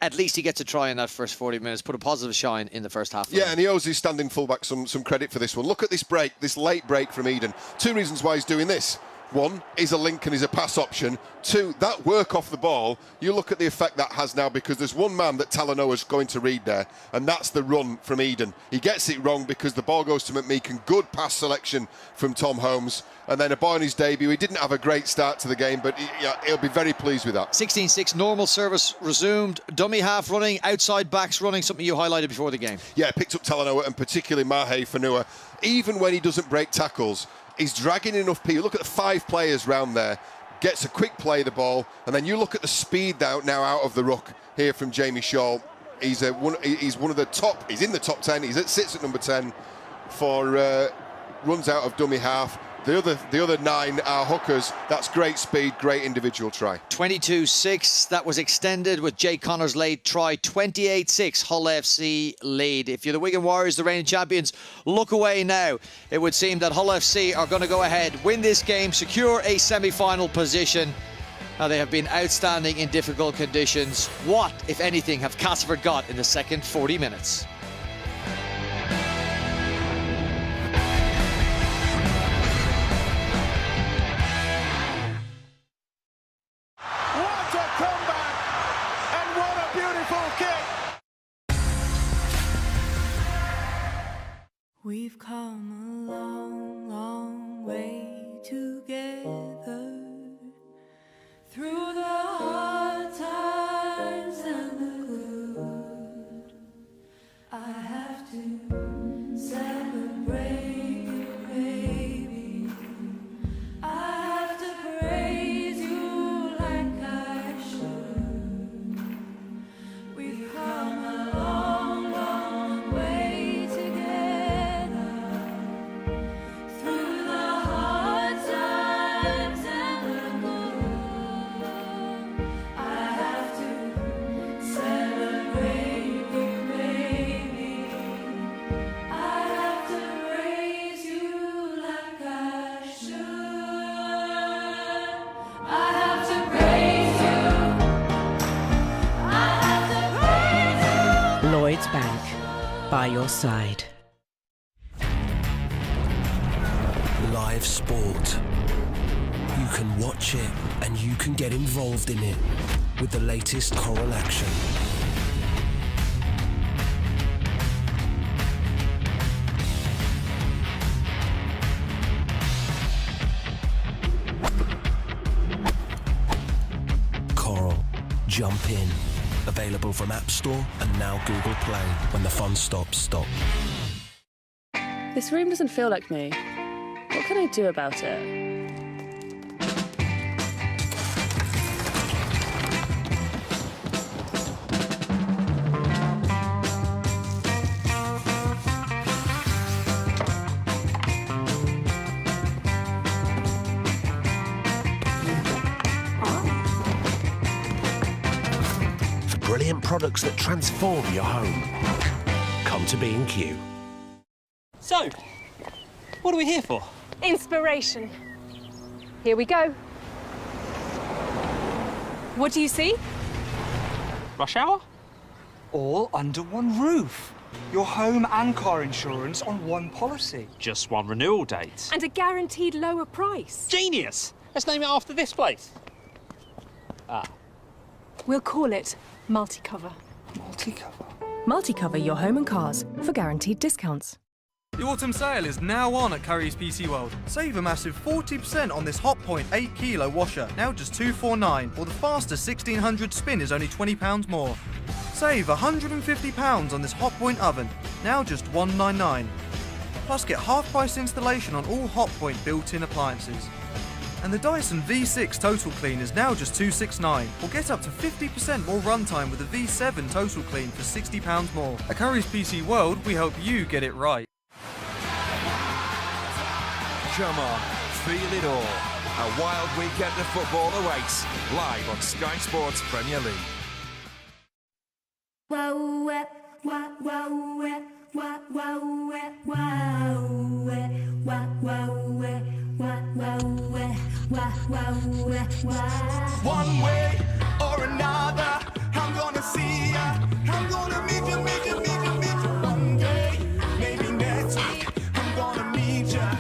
at least he gets a try in that first 40 minutes, put a positive shine in the first half. Yeah, and he owes his standing fullback some credit for this one. Look at this break, this late break from Eden. 2 reasons why he's doing this. 1, is a link and is a pass option. 2, that work off the ball, you look at the effect that has now, because there's one man that Talanoa's going to read there, and that's the run from Eden. He gets it wrong because the ball goes to McMeekan. Good pass selection from Tom Holmes. And then a boy on his debut. He didn't have a great start to the game, but he'll be very pleased with that. 16-6, normal service resumed. Dummy half running, outside backs running, something you highlighted before the game. Yeah, picked up Talanoa, and particularly Mahe Fanua. Even when he doesn't break tackles, he's dragging enough people. Look at the 5 players round there. Gets a quick play the ball, and then you look at the speed now out of the ruck here from Jamie Shaw. He's one of the top. He's in the top 10. Sits at number 10 for runs out of dummy half. The other 9 are hookers. That's great speed, great individual try. 22-6. That was extended with Jay Connor's late try. 28-6. Hull FC lead. If you're the Wigan Warriors, the reigning champions, look away now. It would seem that Hull FC are going to go ahead, win this game, secure a semi-final position. Now, they have been outstanding in difficult conditions. What, if anything, have Castleford got in the second 40 minutes? What a comeback! And what a beautiful kick! We've come a long, long way together, through the hard times and the good. I have to celebrate you, baby. I have to praise you like I should. We've come a long, long way together, through the hard times and the good. I have to celebrate you, baby. I have to praise you like I should. I have to praise you. I have to praise you. Lloyds Bank, by your side. Live sport. You can watch it and you can get involved in it with the latest Coral action. Coral, jump in. Available from App Store and now Google Play. When the fun stops, stop. This room doesn't feel like me. What can I do about it? For brilliant products that transform your home, come to B&Q. So, what are we here for? Inspiration. Here we go. What do you see? Rush hour? All under one roof. Your home and car insurance on one policy. Just one renewal date. And a guaranteed lower price. Genius! Let's name it after this place. Ah. We'll call it Multicover. Multicover? Multicover your home and cars for guaranteed discounts. The autumn sale is now on at Currys PC World. Save a massive 40% on this Hotpoint 8 kilo washer, now just $249, or the faster 1600 spin is only £20 more. Save £150 on this Hotpoint oven, now just $199. Plus get half price installation on all Hotpoint built-in appliances. And the Dyson V6 Total Clean is now just $269, or get up to 50% more runtime with the V7 Total Clean for £60 more. At Currys PC World, we help you get it right. Come on, feel it all. A wild weekend of football awaits, live on Sky Sports Premier League. Wow, wow, wow, wow, wow, wow, wow, One way or another, I'm gonna see ya. I'm gonna meet you one day. Maybe next week, I'm gonna meet ya.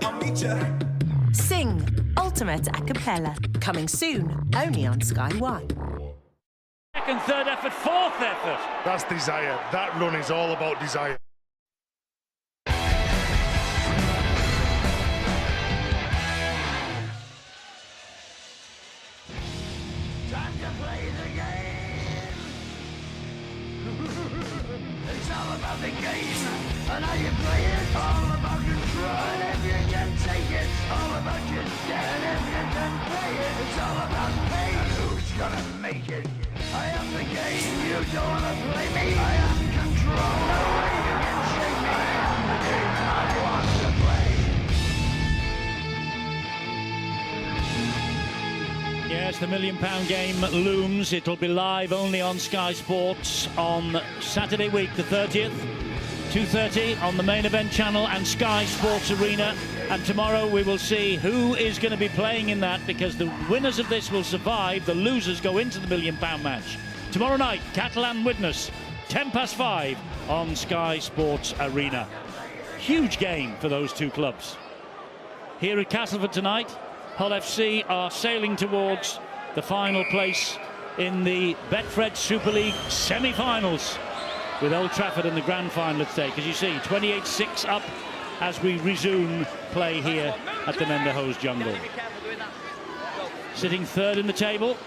I'll meet ya. Sing Ultimate a cappella, coming soon, only on Sky One. Second, third effort, fourth effort. That's desire. That run is all about desire. Time to play the game. It's all about the game. And how you play it. All about control. And if you can take it. All about your debt. And if you can play it. It's all about pain. And who's gonna make it? I am the game. You don't wanna play me. I am control. No way you can shake me. I am the game. I want to play. Yes, the £1 million game looms. It'll be live only on Sky Sports on Saturday week, the 30th, 2:30 on the main event channel and Sky Sports Arena. And tomorrow we will see who is going to be playing in that, because the winners of this will survive. The losers go into the £1 million match. Tomorrow night, Catalan Widnes, 5:10 on Sky Sports Arena. Huge game for those two clubs. Here at Castleford tonight, Hull FC are sailing towards the final place in the Betfred Super League semi-finals, with Old Trafford in the grand final at stake. As you see, 28-6 up as we resume play here at the Menderhose Jungle. Sitting third in the table,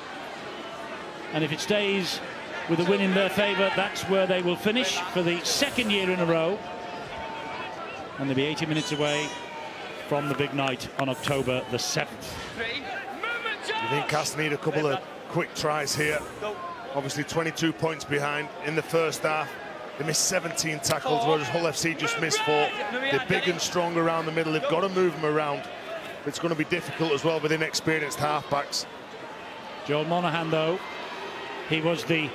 and if it stays with a win in their favour, that's where they will finish for the second year in a row. And they'll be 80 minutes away from the big night on October the 7th. You think Cass need a couple of quick tries here? Obviously 22 points behind in the first half. They missed 17 tackles, whereas Hull FC just missed 4. They're big and strong around the middle. They've got to move them around. It's going to be difficult as well with inexperienced halfbacks. Joel Monaghan, though, he was the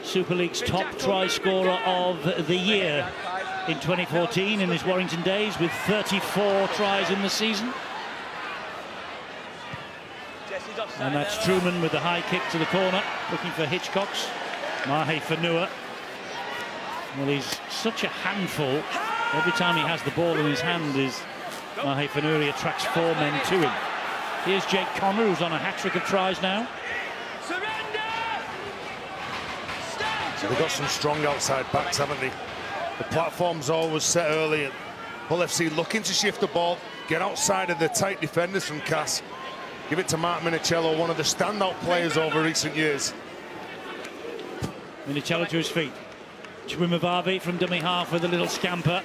Super League's top try scorer of the year in 2014 in his Warrington days, with 34 tries in the season. And that's Truman with the high kick to the corner, looking for Hitchcock's. Mahe Fanua. Well, he's such a handful. Every time he has the ball in his hand, Mahe Fanua, he attracts 4 men to him. Here's Jake Connor, who's on a hat-trick of tries now. They've got some strong outside backs, haven't they? The platform's always set early, and Hull FC looking to shift the ball, get outside of the tight defenders from Cass. Give it to Mark Minicello, one of the standout players over recent years. Minicello to his feet. Chwimavavi from dummy half with a little scamper.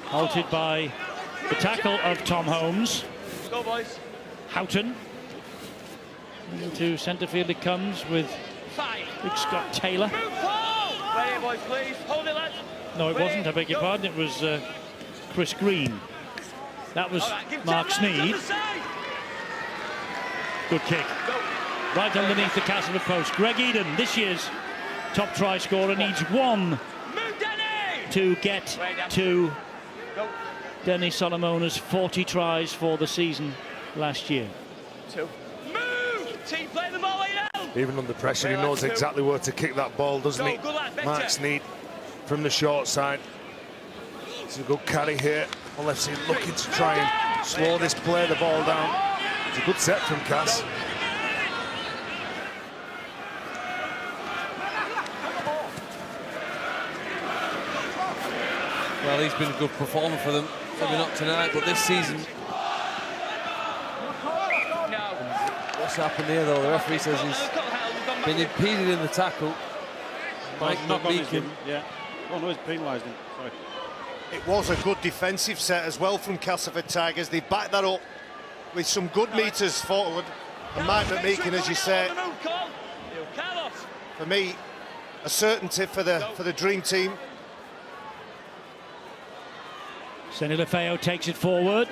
Halted by the tackle of Tom Holmes. Go, boys. Houghton. Into centre field it comes with Big Scott Taylor. Right here, boys, please. Hold it, lads. No, it wasn't, I beg your pardon. It was Chris Green. That was Mark Sneed. Good kick. Right underneath the Castleford post. Greg Eden, this year's top try scorer, needs 1 to get to Denny Solomona's 40 tries for the season last year. 2. Move! Team, play the ball right now! Even under pressure, he knows exactly where to kick that ball, doesn't he? Mark Sneed from the short side. It's a good carry here. Hull FC looking to try and slow this play, the ball down. It's a good set from Cass. Well, he's been a good performer for them. Maybe not tonight, but this season. What's happened here, though? The referee says he's been impeded in the tackle. Mike McMeekin. Yeah. Oh no, he's penalised him. Sorry. It was a good defensive set as well from Castleford Tigers. They backed that up with some good meters forward. And Mike McMeekin, as you say, for me, a certainty for the dream team. Senny Lefeo takes it forward.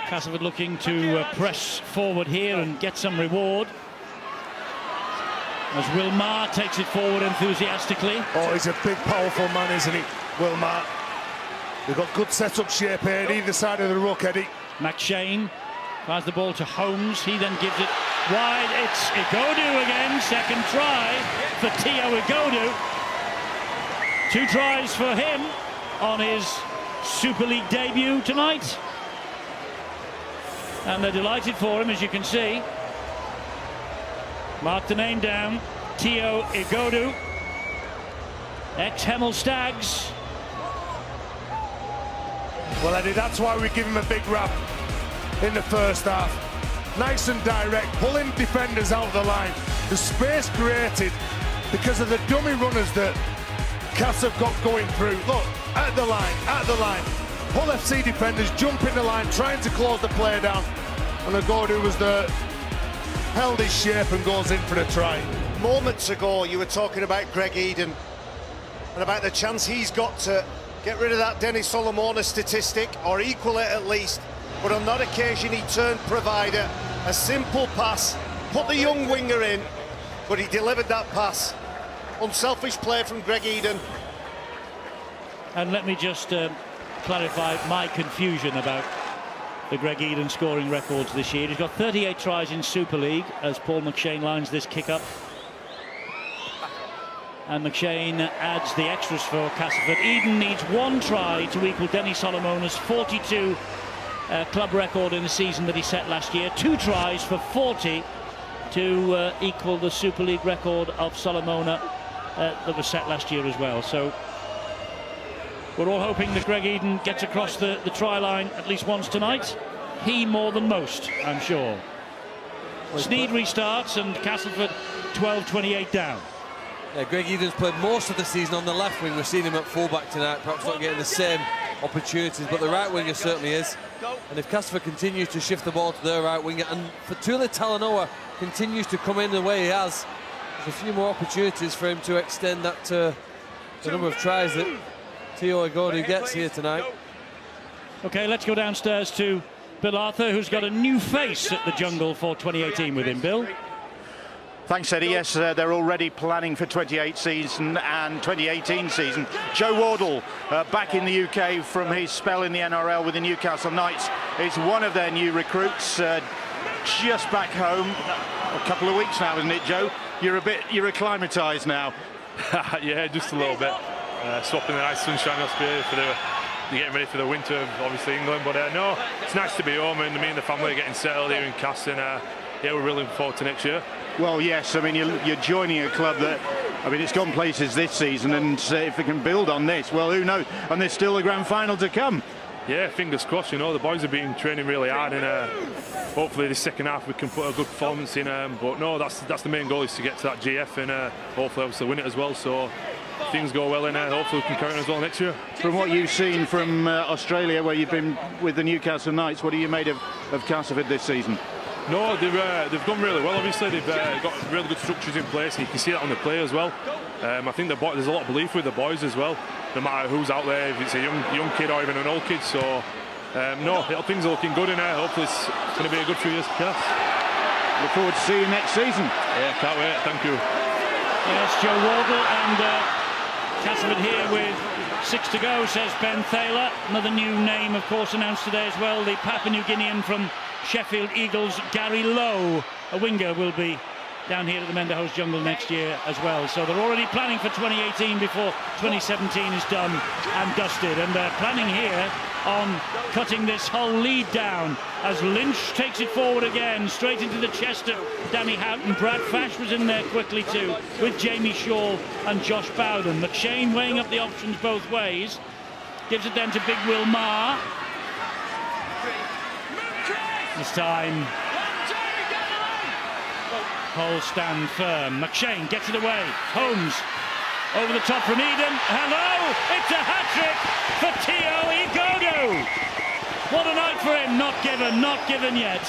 Castleford looking to press forward here and get some reward. As Will Marr takes it forward enthusiastically. Oh, he's a big, powerful man, isn't he, Will Marr? They've got good set-up shape here at either side of the ruck, Eddie. McShane fires the ball to Holmes. He then gives it wide. It's Igodu again. Second try for Tio Igodu. 2 tries for him on his Super League debut tonight. And they're delighted for him, as you can see. Mark the name down. Tio Igodu. Ex-Hemel Stags. Well, Eddie, that's why we give him a big rap in the first half. Nice and direct, pulling defenders out of the line. The space created because of the dummy runners that Cass have got going through. Look, at the line. Hull FC defenders jumping the line, trying to close the play down. And Igodu was there, held his shape and goes in for the try. Moments ago, you were talking about Greg Eden and about the chance he's got to get rid of that Denny Solomona statistic, or equal it at least. But on that occasion, he turned provider. A simple pass put the young winger in, but he delivered that pass. Unselfish play from Greg Eden. And let me just clarify my confusion about the Greg Eden scoring records this year. He's got 38 tries in Super League as Paul McShane lines this kick up. And McShane adds the extras for Castleford. Eden needs 1 try to equal Denny Solomona's 42 club record in the season that he set last year. 2 tries for 40 to equal the Super League record of Solomona that was set last year as well. So we're all hoping that Greg Eden gets across the try line at least once tonight. He more than most, I'm sure. Sneed restarts and Castleford 12-28 down. Yeah, Greg Eden's played most of the season on the left wing. We've seen him at fullback tonight, perhaps not getting the same opportunities, but the right winger certainly is. And if Castleford continues to shift the ball to their right winger, and Fatula Talanoa continues to come in the way he has, there's a few more opportunities for him to extend that to the number of tries that Tio Igodu gets here tonight. Okay, let's go downstairs to Bill Arthur, who's got a new face at the Jungle for 2018 with him. Bill? Thanks, Eddie. Yes, they're already planning for 28 season and 2018 season. Joe Wardle, back in the UK from his spell in the NRL with the Newcastle Knights, is one of their new recruits, just back home. A couple of weeks now, isn't it, Joe? You're acclimatised now. Yeah, just a little bit. Swapping the nice sunshine atmosphere for getting ready for the winter of obviously England. But no, it's nice to be home, and me and the family are getting settled here in Cass, and yeah, we're really looking forward to next year. Well, yes, I mean, you're joining a club that, I mean, it's gone places this season, and if it can build on this, well, who knows? And there's still a grand final to come. Yeah, fingers crossed. You know, the boys have been training really hard, and hopefully the second half we can put a good performance in. But no, that's the main goal, is to get to that GF, and hopefully obviously win it as well. So if things go well, and hopefully we can carry on as well next year. From what you've seen from Australia, where you've been with the Newcastle Knights, what are you made of Castleford this season? No, they've gone really well. Obviously, they've got really good structures in place, and you can see that on the play as well. I think there's a lot of belief with the boys as well, no matter who's out there, if it's a young kid or even an old kid. So, no, things are looking good, and hopefully it's going to be a good few years for Cass. Look forward to seeing you next season. Yeah, can't wait. Thank you. Yes, Joe Wardle and Castleford here with 6 to go, says Ben Thaler. Another new name, of course, announced today as well. The Papua New Guinean from Sheffield Eagles, Gary Lowe, a winger, will be down here at the Menderhouse Jungle next year as well. So they're already planning for 2018 before 2017 is done and dusted. And they're planning here on cutting this whole lead down as Lynch takes it forward again, straight into the chest of Danny Houghton. Brad Fash was in there quickly too, with Jamie Shaw and Josh Bowden. McShane weighing up the options both ways. Gives it then to Big Will Maher. This time, Hull stand firm. McShane gets it away. Holmes over the top from Eden. Hello! It's a hat-trick for Tio Igodu. What a night for him. Not given yet.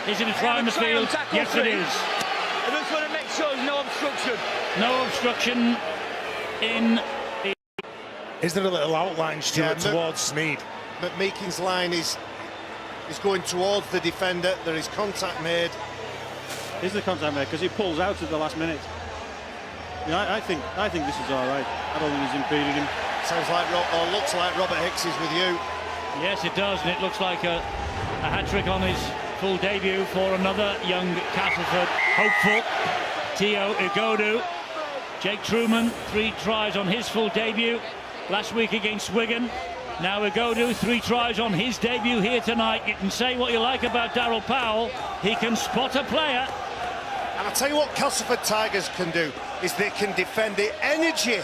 Is it a try in the field? Yes, it is. I just want to make sure there's no obstruction. No obstruction in... Is there a little outline, Stuart, towards Sneed? McMeekin's line is going towards the defender. There is contact made. Is the contact made? Because he pulls out at the last minute. Yeah, I think this is all right. I don't think he's impeded him. Sounds like, or looks like Robert Hicks is with you. Yes, it does, and it looks like a hat-trick on his full debut for another young Castleford hopeful, Tio Igodu. Jake Truman, 3 tries on his full debut last week against Wigan. Now Igodu, 3 tries on his debut here tonight. You can say what you like about Darryl Powell. He can spot a player. And I'll tell you what Castleford Tigers can do, is they can defend the energy.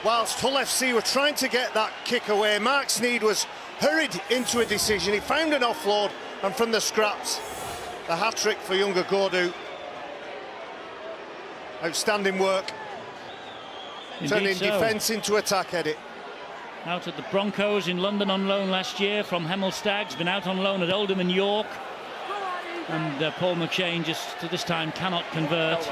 Whilst Hull FC were trying to get that kick away, Mark Sneed was hurried into a decision. He found an offload, and from the scraps, the hat-trick for young Igodu. Outstanding work. Indeed, turning so. defence into attack, Eddie. Out at the Broncos in London on loan last year from Hemel Stags, been out on loan at Oldham and York. And Paul McShane just to this time cannot convert.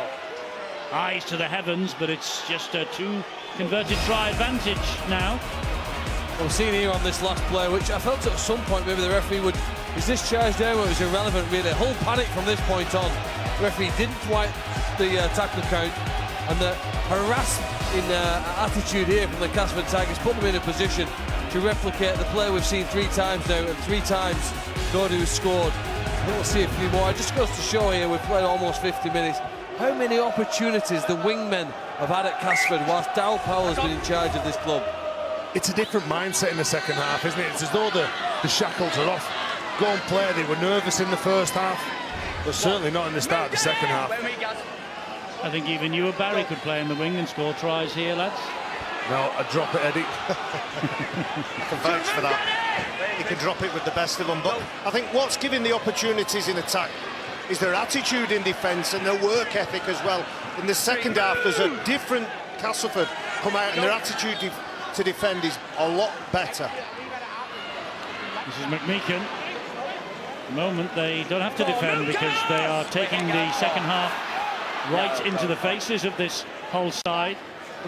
Eyes to the heavens, but it's just a 2 converted try advantage now. Well, we've seen here on this last play, which I felt at some point maybe the referee would His discharge there was irrelevant, really. Whole panic from this point on. The referee didn't wipe the tackle count, and the harassing attitude here from the Castleford Tigers put them in a position to replicate the play we've seen 3 times now, and 3 times Gordu scored. We'll see a few more. It just goes to show here, we've played almost 50 minutes, how many opportunities the wingmen have had at Castleford whilst Darryl Powell has been in charge of this club. It's a different mindset in the second half, isn't it? It's as though the shackles are off. Go and play. They were nervous in the first half, but certainly not in the start of the second half. I think even you or Barry could play in the wing and score tries here, lads. No, a drop it, Eddie. I can vouch for that. He can drop it with the best of them. But I think what's giving the opportunities in attack is their attitude in defence and their work ethic as well. In the second half, there's a different Castleford come out, and their attitude to defend is a lot better. This is McMeekin. At the moment, they don't have to defend because they are taking the second half right into the faces of this whole side.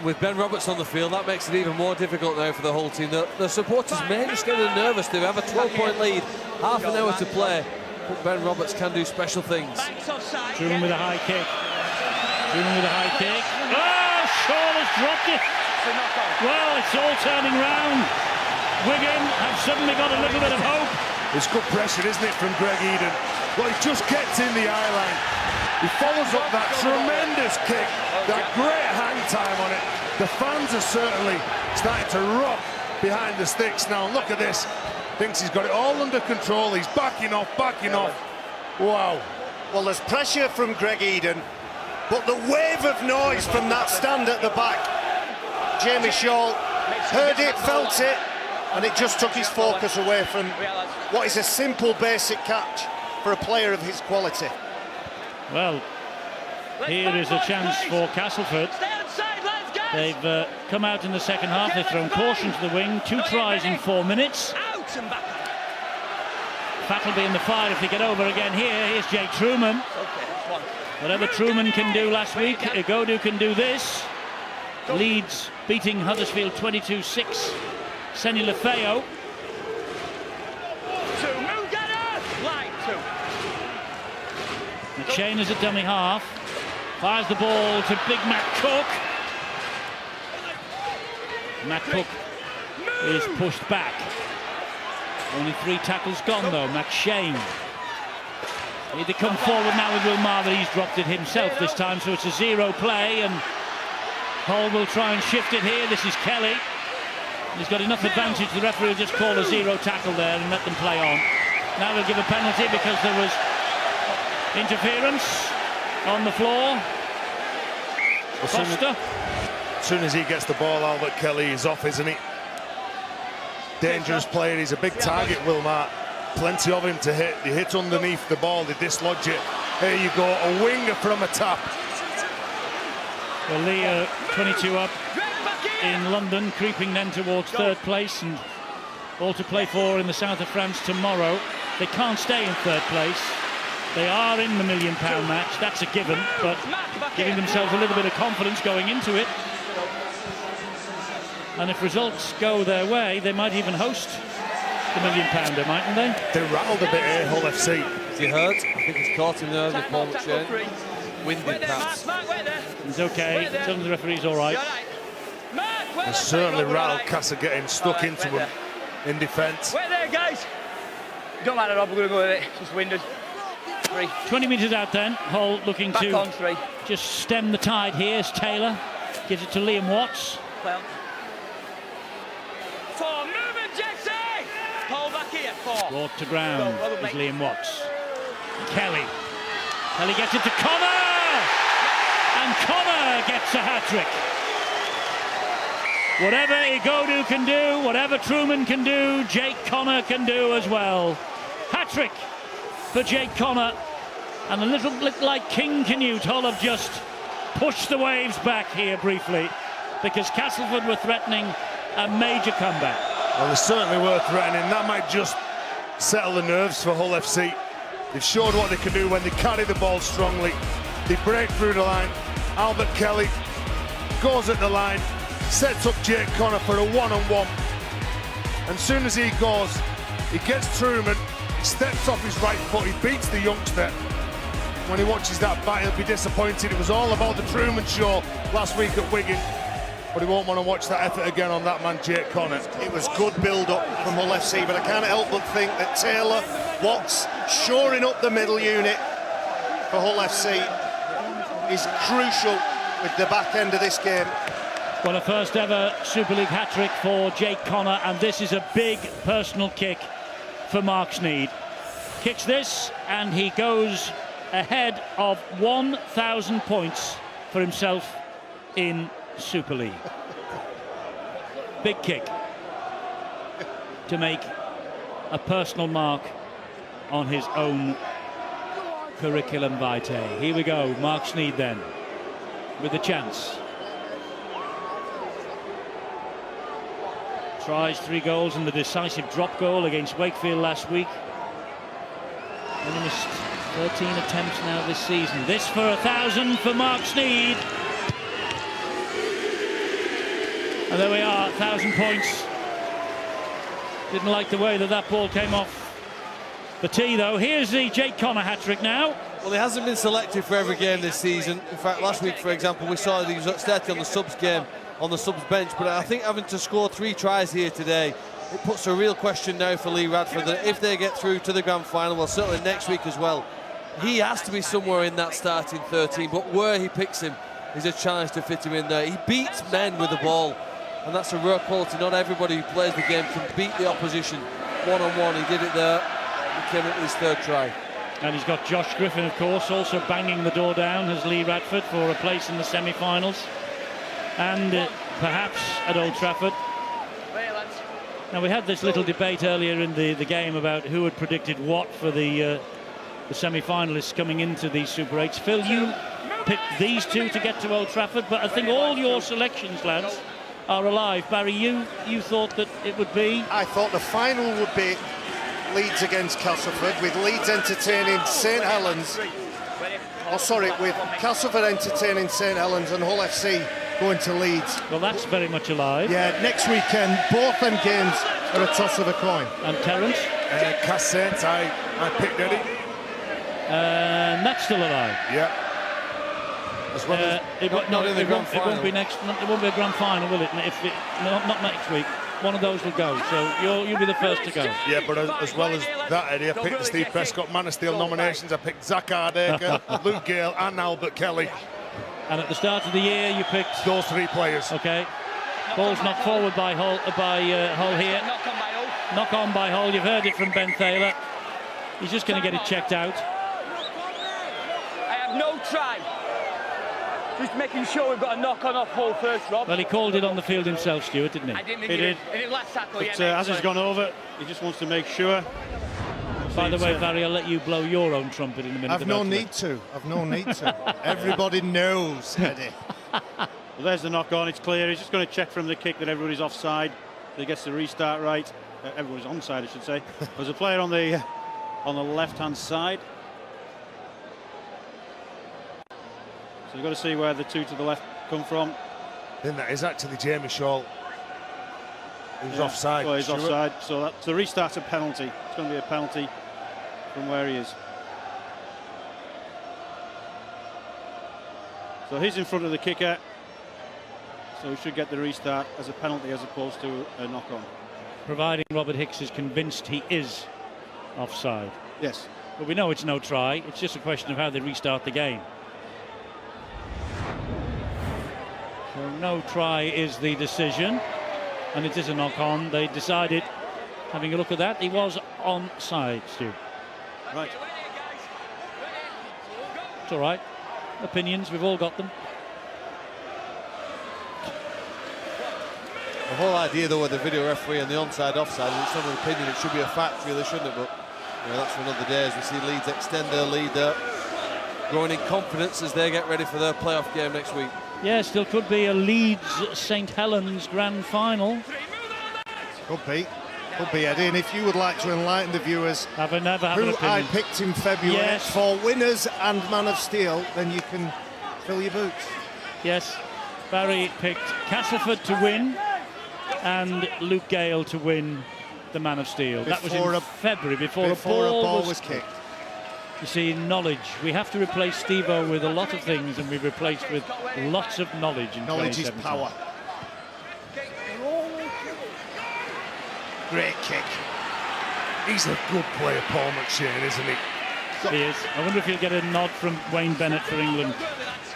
With Ben Roberts on the field, that makes it even more difficult now for the whole team. The supporters may just get a little nervous. They have a 12-point lead, half an hour to play, but Ben Roberts can do special things. Truman with a high kick. Truman with a high kick. Oh, Shaw has dropped it. Well, it's all turning round. Wigan have suddenly got a little bit of hope. It's good pressure, isn't it, from Greg Eden? Well, he just gets in the eye line. He follows up that tremendous kick, that great hang time on it. The fans are certainly starting to rock behind the sticks now. Look at this. Thinks he's got it all under control. He's backing off, backing off. Wow. Well, there's pressure from Greg Eden, but the wave of noise from that stand at the back. Jamie Shaw heard it, felt it, and it just took his focus away from what is a simple, basic catch for a player of his quality. Well, here is a chance for Castleford. They've come out in the second half. They've thrown caution to the wing. 2 tries in 4 minutes. Fat will be in the fire if they get over again here. Here's Jake Truman. Whatever Truman can do last week, Igodu can do this. Leeds beating Huddersfield 22-6. Senny Lefeo. McShane is a dummy half. Fires the ball to big Matt Cook. Matt Cook is pushed back. Only 3 tackles gone though. McShane. He had to come forward now with Wilmar, but he's dropped it himself this time, so it's a 0 play, and Hull will try and shift it here. This is Kelly. He's got enough advantage. The referee will just call a 0 tackle there and let them play on. Now they'll give a penalty because there was interference on the floor. Foster. As soon as he gets the ball, Albert Kelly is off, isn't he? Dangerous player. He's a big target, Wilmar. Plenty of him to hit. They hit underneath the ball, they dislodge it. There you go, a winger from a tap. Well, Lee 22 up in London, creeping then towards 3rd place, and all to play for in the south of France tomorrow. They can't stay in 3rd place. They are in the £1 million match, that's a given, but giving themselves a little bit of confidence going into it. And if results go their way, they might even host the £1 million, mightn't they? They rattled a bit here, Hull FC. Is he hurt? I think he's caught him there with Paul McShane. Winded, perhaps. He's okay. Tell him the referee's all right. And certainly rattled Casa getting stuck into him in defence. Wait there, guys. Don't matter, Rob, we're going to go with it. It's just winded. 3. 20 metres out then. Hull looking back to on 3. Just stem the tide here. As Taylor gives it to Liam Watts. Well. 4, movement, Jesse! Hold back here, 4. Brought to ground is Liam Watts. Kelly. Kelly gets it to Connor! And Connor gets a hat-trick. Whatever Igodu can do, whatever Truman can do, Jake Connor can do as well. Hat-trick for Jake Connor. And a little bit like King Canute, Hull have just pushed the waves back here briefly, because Castleford were threatening a major comeback. Well, they certainly were threatening. That might just settle the nerves for Hull FC. They've showed what they can do when they carry the ball strongly. They break through the line. Albert Kelly goes at the line, sets up Jake Connor for a one-on-one. And as soon as he goes, he gets Truman, steps off his right foot, he beats the youngster. When he watches that back, he'll be disappointed. It was all about the Truman Show last week at Wigan, but he won't want to watch that effort again on that man, Jake Connor. It was good build-up from Hull FC, but I can't help but think that Taylor, Watts, shoring up the middle unit for Hull FC is crucial with the back end of this game. Well, a first ever Super League hat-trick for Jake Connor, and this is a big personal kick for Mark Sneyd. Kicks this, and he goes ahead of 1,000 points for himself in Super League. Big kick to make a personal mark on his own curriculum vitae. Here we go, Mark Sneyd then, with the chance. Tries 3 goals and the decisive drop goal against Wakefield last week. Only missed 13 attempts now this season. This for 1,000 for Mark Sneyd. And there we are, 1,000 points. Didn't like the way that that ball came off the tee, though. Here's the Jake Connor hat-trick now. Well, he hasn't been selected for every game this season. In fact, last week, for example, we saw that he was starting on the subs game, on the subs bench. But I think having to score 3 tries here today, it puts a real question now for Lee Radford that if they get through to the grand final, well, certainly next week as well, he has to be somewhere in that starting 13. But where he picks him is a challenge to fit him in there. He beats men with the ball, and that's a rare quality. Not everybody who plays the game can beat the opposition one-on-one. He did it there. He came up with his 3rd try. And he's got Josh Griffin, of course, also banging the door down as Lee Radford for a place in the semi-finals. And perhaps at Old Trafford. Now, we had this little debate earlier in the game about who had predicted what for the semi-finalists coming into these Super 8s. Phil, you picked these 2 to get to Old Trafford, but I think all your selections, lads, are alive. Barry, you thought that it would be? I thought the final would be Leeds against Castleford, with Leeds entertaining St Helens. Oh, sorry, with Castleford entertaining St Helens and Hull FC going to Leeds. Well, that's very much alive. Yeah, next weekend, both them games are a toss of a coin. And Terence? Cassette, I picked Eddie. And that's still alive. Yeah. As well as it won't be next. It won't be a grand final, will it? Not next week. One of those will go, so you'll be the first to go. Yeah, but as well as that, Eddie, I picked the Steve Prescott Man of Steel nominations. I picked Zach Hardacre, Luke Gale and Albert Kelly. And at the start of the year, you picked those 3 players. Okay. Ball's knocked forward by Hull here. Knock on by Hull. You've heard it from Ben Thaler. He's just going to get it checked out. I have no try. Just making sure we've got a knock-on off Hull first, Rob. Well, he called it on the field himself, Stuart, didn't he? I didn't think he did. It last tackle, but as he's gone over, he just wants to make sure. By the way, Barry, I'll let you blow your own trumpet in a minute. I've no need to. Everybody knows, Eddie. Well, there's the knock-on. It's clear. He's just going to check from the kick that everybody's offside. So he gets the restart right. Everybody's onside, I should say. There's a player on the left-hand side. So you've got to see where the 2 to the left come from. Then that is actually Jamie Shaw. He was offside. Well, he's offside. So that's the restart's a penalty. It's going to be a penalty from where he is. So he's in front of the kicker. So we should get the restart as a penalty as opposed to a knock-on. Providing Robert Hicks is convinced he is offside. Yes. But we know it's no try. It's just a question of how they restart the game. So no try is the decision, and it is a knock-on. They decided, having a look at that, he was onside, Stu. Right. It's all right. Opinions, we've all got them. The whole idea, though, with the video referee and the onside, offside, it's not an opinion, it should be a fact, really, shouldn't it? But that's for another day as we see Leeds extend their lead there, growing in confidence as they get ready for their playoff game next week. Yeah, still could be a Leeds-St Helens grand final. Could be, Eddie. And if you would like to enlighten the viewers who I picked in February for winners and Man of Steel, then you can fill your boots. Yes, Barry picked Castleford to win and Luke Gale to win the Man of Steel. That was Before in February, before a ball ball was kicked. You see, knowledge. We have to replace Steve-O with a lot of things, and we've replaced with lots of knowledge in Knowledge is 2017. power. Great kick. He's a good player, Paul McShane, isn't he? He is. I wonder if he'll get a nod from Wayne Bennett for England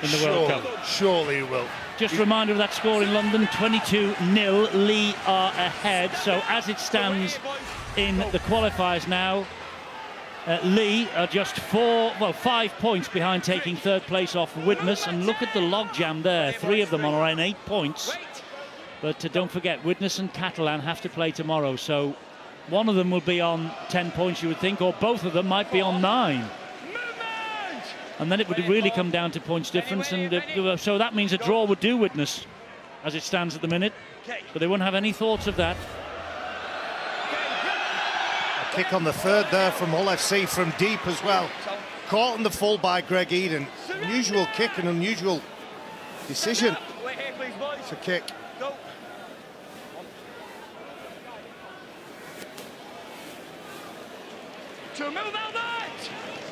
in the World Cup. Surely he will. Just a reminder of that score in London, 22-0. Lee are ahead. So as it stands in the qualifiers now, Lee are just 5 points behind, taking third place off Widnes. And look at the logjam there. 3 of them are on 8 points. But don't forget, Widnes and Catalan have to play tomorrow. So one of them will be on 10 points, you would think, or both of them might be on 9. And then it would really come down to points difference. And so that means a draw would do Widnes, as it stands at the minute. But they won't have any thoughts of that. A kick on the third there from Hull FC from deep as well. Caught on the full by Greg Eden. Unusual kick, an unusual decision. It's a kick.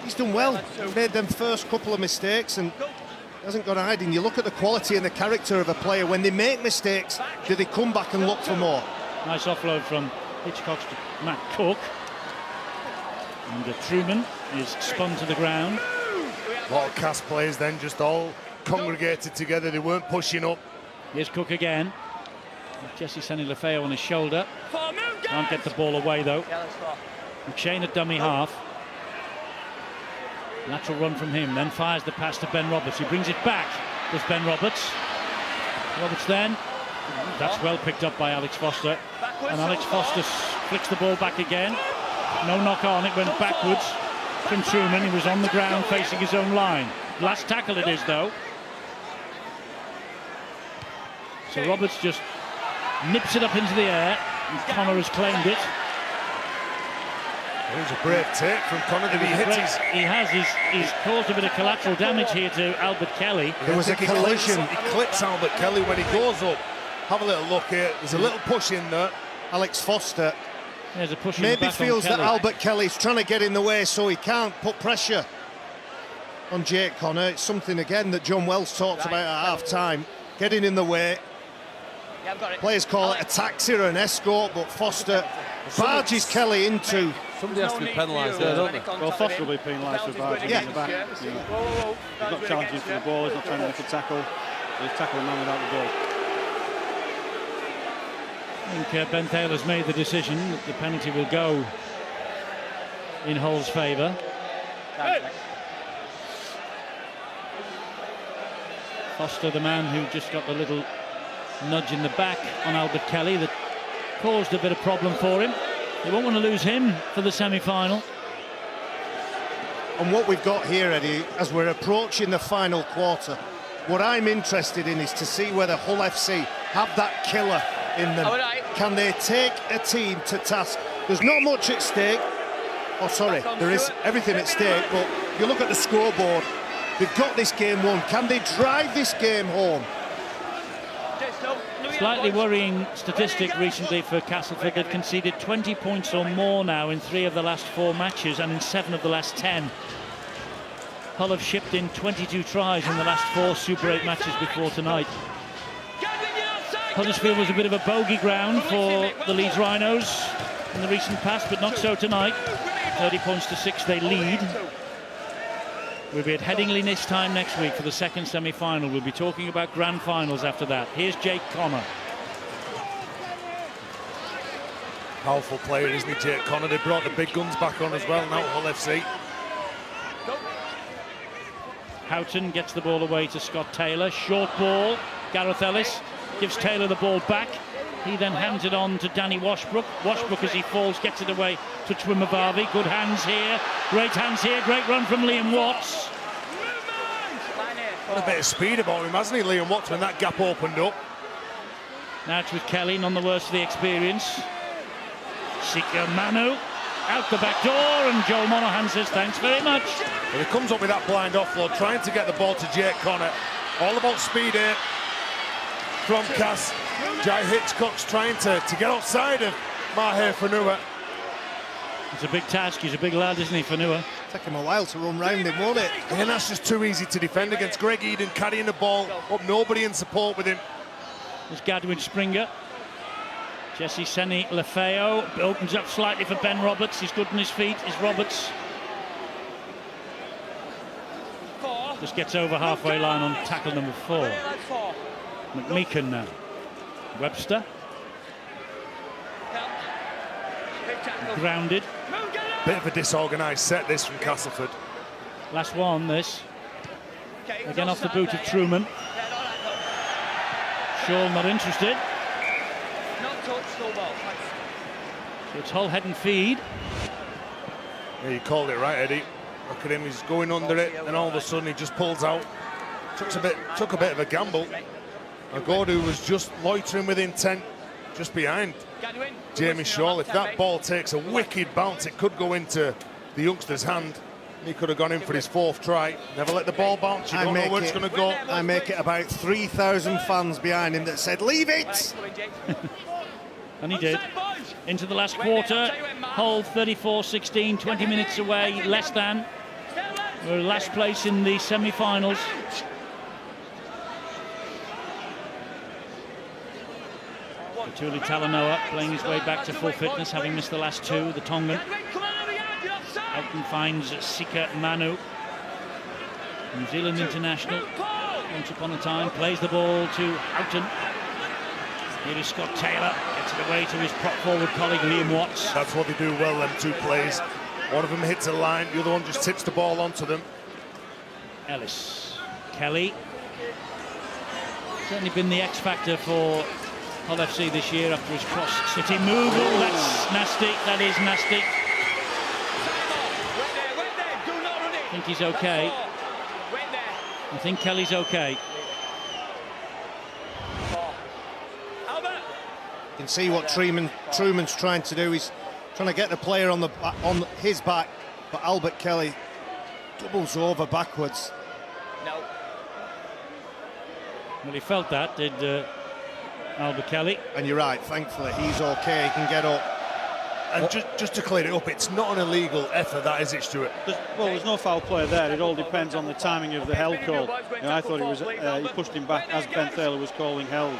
He's done well. Made them first couple of mistakes and hasn't gone hiding. You look at the quality and the character of a player. When they make mistakes, do they come back and look for more? Nice offload from Hitchcock to Matt Cook. And Truman is spun to the ground. A lot of cast players then just all congregated together. They weren't pushing up. Here's Cook again. Jesse Senni Lefeo on his shoulder. Can't get the ball away though. McShane at dummy half. Lateral run from him, then fires the pass to Ben Roberts. He brings it back with Ben Roberts. Roberts then. That's well picked up by Alex Foster. And Alex Foster flicks the ball back again. No knock on, it went backwards from Truman. He was on the ground facing his own line. Last tackle it is though. So Roberts just nips it up into the air, and Connor has claimed it. It was a brave take from Connor. Did he hit his... He's caused a bit of collateral damage here to Albert Kelly. There was a collision. He clips Albert Kelly when he goes up. Have a little look here. There's a little push in there. Alex Foster There's a push maybe feels that Albert Kelly's trying to get in the way so he can't put pressure on Jake Connor. It's something again that John Wells talked about at half-time. Getting in the way. Players call it a taxi or an escort, but Foster barges Kelly into... Somebody has to be penalised there, don't they? Well, Foster will be penalised for barging in the back. He's not challenging for the ball, he's not trying to make a tackle. He's tackling a man without the ball. I think Ben Taylor's made the decision that the penalty will go in Hull's favour. Foster, the man who just got the little nudge in the back on Albert Kelly that caused a bit of problem for him. They won't want to lose him for the semi-final. And what we've got here, Eddie, as we're approaching the final quarter, what I'm interested in is to see whether Hull FC have that killer in them. Can they take a team to task? There's not much at stake. Oh, sorry, there is everything at stake, but you look at the scoreboard, they've got this game won. Can they drive this game home? Slightly worrying statistic recently for Castleford. They've conceded 20 points or more now in 3 of the last 4 matches and in 7 of the last 10. Hull have shipped in 22 tries in the last 4 Super 8 matches before tonight. Huddersfield was a bit of a bogey ground for the Leeds Rhinos in the recent past, but not so tonight. 30 points to 6 they lead. We'll be at Headingley this time next week for the second semi-final. We'll be talking about grand finals after that. Here's Jake Connor. Powerful player, isn't he, Jake Connor? They brought the big guns back on as well now at Hull FC. Houghton gets the ball away to Scott Taylor. Short ball. Gareth Ellis gives Taylor the ball back. He then hands it on to Danny Washbrook. Washbrook, as he falls, gets it away to Twimavavi. Good hands here. Great hands here. Great run from Liam Watts. Got a bit of speed about him, hasn't he, Liam Watts, when that gap opened up. Now it's with Kelly, none the worse for the experience. Sika Manu out the back door, and Joel Monaghan says thanks very much. Well, he comes up with that blind offload, trying to get the ball to Jake Connor. All about speed here from Cass. Jai Hitchcock's trying to get outside of Maher Fanua. It's a big task. He's a big lad, isn't he, Fanua? Take him a while to run round him, won't it? And that's just too easy to defend against. Greg Eden carrying the ball up, nobody in support with him. There's Gadwin Springer. Jesse Seni Lefeo opens up slightly for Ben Roberts. He's good on his feet, is Roberts. Just gets over halfway line on tackle number 4. McMeekan now. Webster. Grounded. Bit of a disorganised set this from Castleford. Last one, this. Again off the boot of Truman. Shaw not interested. So it's Hull head and feed. Yeah, you called it right, Eddie. Look at him, he's going under it, and all of a sudden he just pulls out. Took a bit of a gamble. Agodu was just loitering with intent, just behind Jamie Shaw. If that ball takes a wicked bounce, it could go into the youngster's hand. He could have gone in for his 4th try. Never let the ball bounce, you don't know where it's going to go. I make it about 3,000 fans behind him that said, leave it! And he did. Into the last quarter. Hull 34-16, 20 minutes away, less than. We're last place in the semi-finals. Tuli Talanoa playing his way back to full fitness, having missed the last 2, the Tongan. Elton finds Sika Manu, New Zealand international. Once upon a time, plays the ball to Houghton. Here is Scott Taylor, gets it away to his prop forward colleague Liam Watts. That's what they do well, them 2 plays. One of them hits a line, the other one just tips the ball onto them. Ellis. Kelly. Certainly been the X factor for Hull FC this year after his cross-city move. Oh, that's nasty, that is nasty. I think he's okay. I think Kelly's okay. You can see what Truman's trying to do. He's trying to get the player on his back, but Albert Kelly doubles over backwards. Well, he felt that, did Albert Kelly. And you're right, thankfully he's okay, he can get up. And just to clear it up, it's not an illegal effort, that is it, Stuart? There's no foul play there. It all depends on the timing of the held call. I thought it was he pushed him back as Ben Thaler was calling held.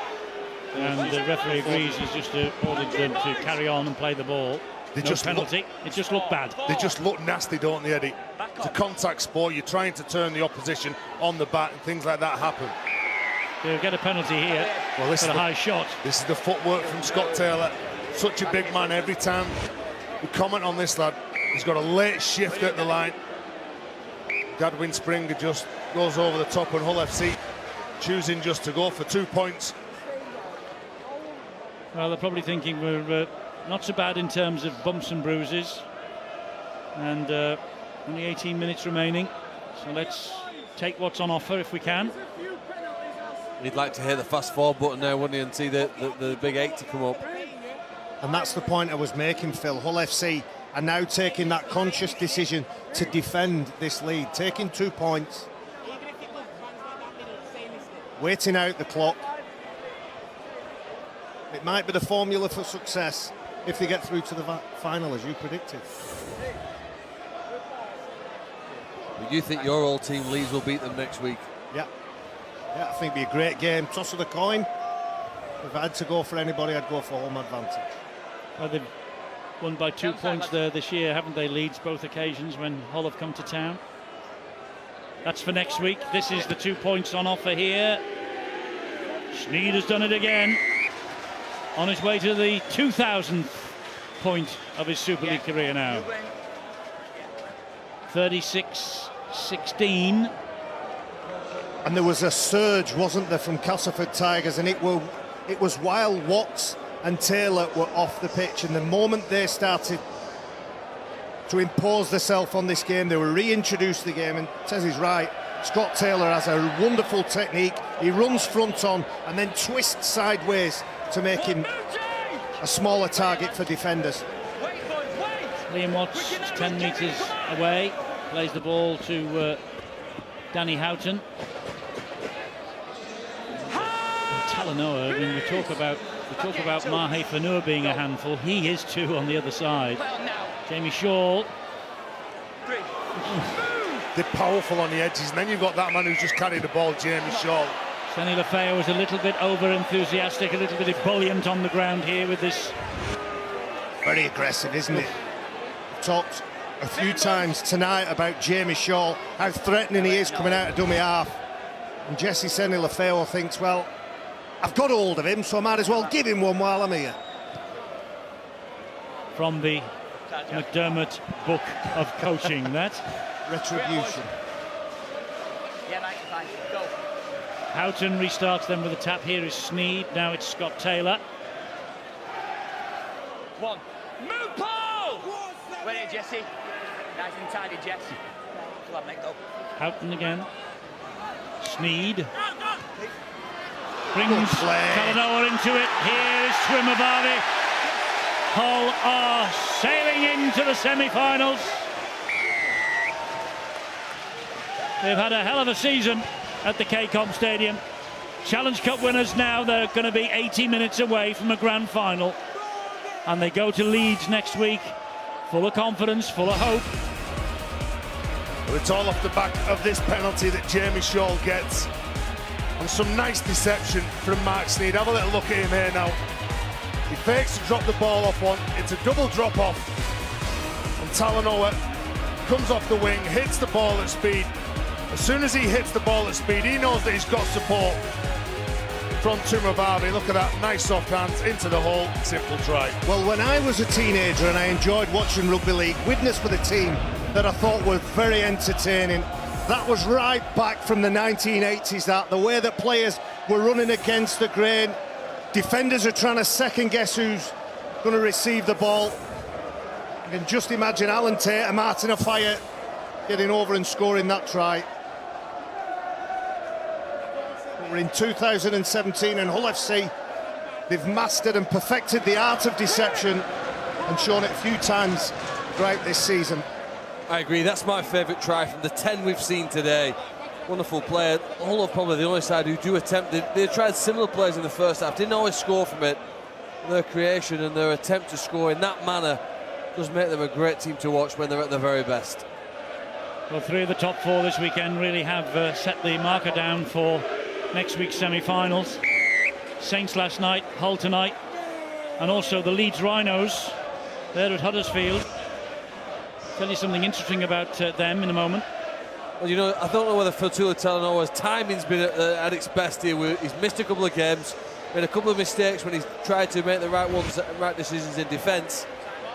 And the referee agrees. He's just ordered them to carry on and play the ball. They no penalty. It just looked bad. They just look nasty, don't they, Eddie? It's a contact sport. You're trying to turn the opposition on the bat, and things like that happen. They'll get a penalty here for a high shot. This is the footwork from Scott Taylor. Such a big man. Every time we comment on this lad, he's got a late shift at the line. Gadwin Springer just goes over the top, and Hull FC choosing just to go for 2 points. Well, they're probably thinking we're not so bad in terms of bumps and bruises, and only 18 minutes remaining, so let's take what's on offer if we can. He'd like to hit the fast forward button now, wouldn't he, and see the big 8 to come up. And that's the point I was making, Phil. Hull FC are now taking that conscious decision to defend this lead, taking 2 points, waiting out the clock. It might be the formula for success if they get through to the final, as you predicted. But you think your old team, Leeds, will beat them next week? Yeah, I think it'd be a great game. Toss of the coin. If I had to go for anybody, I'd go for home advantage. Well, they've won by 2 points there this year, haven't they, Leeds, both occasions when Hull have come to town. That's for next week. This is the 2 points on offer here. Sneed has done it again. On his way to the 2,000th point of his Super League career now. 36-16. And there was a surge, wasn't there, from Castleford Tigers, and it was while Watts and Taylor were off the pitch, and the moment they started to impose themselves on this game, they were reintroduced the game, and Tez is right. Scott Taylor has a wonderful technique. He runs front on and then twists sideways to make him a smaller target for defenders. Liam Watts is 10 metres away, plays the ball to Danny Houghton. Talanoa, when we talk about We talk about Mahe Fanua being a handful. He is too on the other side. Jamie Shaw. They're powerful on the edges, and then you've got that man who's just carried the ball, Jamie Shaw. Sonny Lefebvre was a little bit over-enthusiastic, a little bit ebullient on the ground here with this. Very aggressive, isn't it? Talked a few times tonight about Jamie Shaw, how threatening he is coming out of dummy half. And Jesse Sonny Lefebvre thinks, well, I've got hold of him, so I might as well give him one while I'm here. From the McDermott book of coaching, that. Retribution. Yeah, mate, fine. Go. Houghton restarts them with a tap. Here is Sneed. Now it's Scott Taylor. One. Move, Paul! Wait here, Jesse. Nice and tidy, Jess. Come on, mate, go. Houghton again. Sneed. Brings Talanoa into it. Here is Twimavavi. Hull are sailing into the semi-finals. They've had a hell of a season at the KCOM Stadium. Challenge Cup winners now. They're going to be 80 minutes away from a grand final. And they go to Leeds next week, full of confidence, full of hope. Well, it's all off the back of this penalty that Jamie Shaw gets. And some nice deception from Mark Sneed. Have a little look at him here now. He fakes to drop the ball off one. It's a double drop off. And Talanoa comes off the wing, hits the ball at speed. As soon as he hits the ball at speed, he knows that he's got support from Twimavavi. Look at that, nice soft hands into the hole, simple try. Well, when I was a teenager and I enjoyed watching rugby league, witness with a team that I thought were very entertaining. That was right back from the 1980s, that the way that players were running against the grain. Defenders are trying to second guess who's going to receive the ball. You can just imagine Alan Tate and Martin Afire getting over and scoring that try. We're in 2017 and Hull FC, they've mastered and perfected the art of deception and shown it a few times throughout this season. I agree, that's my favourite try from the 10 we've seen today. Wonderful player. Hull are probably the only side who do attempt. They tried similar plays in the first half, didn't always score from it. Their creation and their attempt to score in that manner does make them a great team to watch when they're at their very best. Well, 3 of the top 4 this weekend really have set the marker down for next week's semi-finals. Saints last night, Hull tonight, and also the Leeds Rhinos. They're at Huddersfield. Tell you something interesting about them in a moment. Well, you know, I don't know whether Fatula Talanoa's timing's been at its best here. He's missed a couple of games, made a couple of mistakes when he's tried to make the right decisions in defence,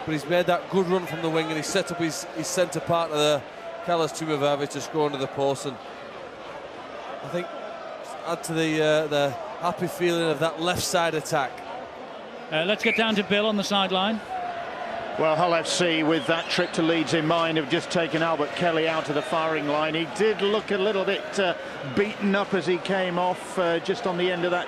but he's made that good run from the wing and he's set up his centre partner there, Carlos Twimavavi, to score under the post. And I think add to the happy feeling of that left side attack. Let's get down to Bill on the sideline. Well, Hull FC, with that trip to Leeds in mind, have just taken Albert Kelly out of the firing line. He did look a little bit beaten up as he came off just on the end of that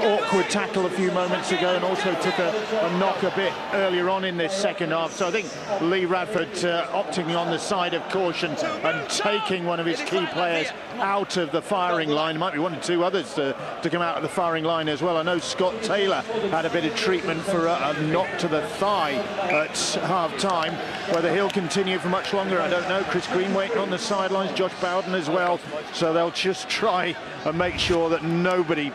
awkward tackle a few moments ago, and also took a knock a bit earlier on in this second half. So I think Lee Radford opting on the side of caution and taking one of his key players out of the firing line. There might be 1 or 2 others to come out of the firing line as well. I know Scott Taylor had a bit of treatment for a knock to the thigh at half-time. Whether he'll continue for much longer, I don't know. Chris Green waiting on the sidelines, Josh Bowden as well. So they'll just try and make sure that nobody,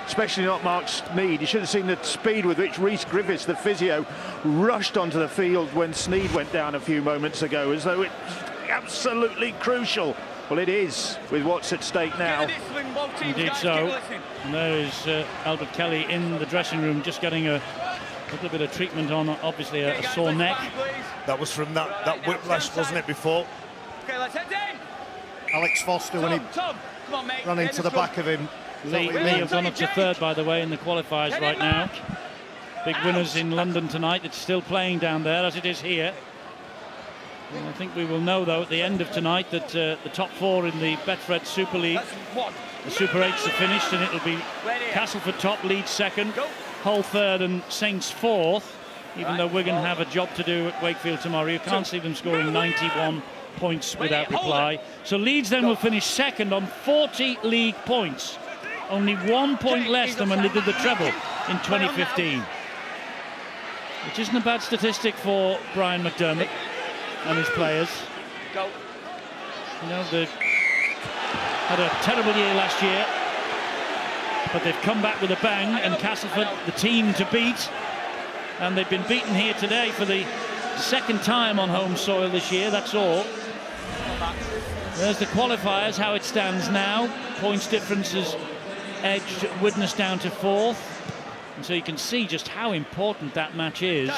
especially not Mark Sneed. You should have seen the speed with which Rhys Griffiths, the physio, rushed onto the field when Sneed went down a few moments ago, as though it's absolutely crucial. Well, it is, with what's at stake now. Indeed so. And there is Albert Kelly in the dressing room, just getting a little bit of treatment on, obviously, a sore neck. That was from that whiplash, wasn't it, before? Okay, let's head in. Alex Foster, when he ran into the back of him. Lee have gone up to 3rd, by the way, in the qualifiers right now. Big winners in London tonight. It's still playing down there, as it is here. And I think we will know, though, at the end of tonight that the top 4 in the Betfred Super League, the Super 8s are finished, and it'll be Castleford top, Leeds 2nd, Hull 3rd and Saints 4th, even though Wigan have a job to do at Wakefield tomorrow. You can't see them scoring 91 points without reply. So Leeds then will finish 2nd on 40 league points. only 1 point less than when they did the treble in 2015. Which isn't a bad statistic for Brian McDermott and his players. You know, they had a terrible year last year, but they've come back with a bang, and Castleford, the team to beat, and they've been beaten here today for the second time on home soil this year, that's all. There's the qualifiers, how it stands now. Points difference has edged Widnes down to 4th. And so you can see just how important that match is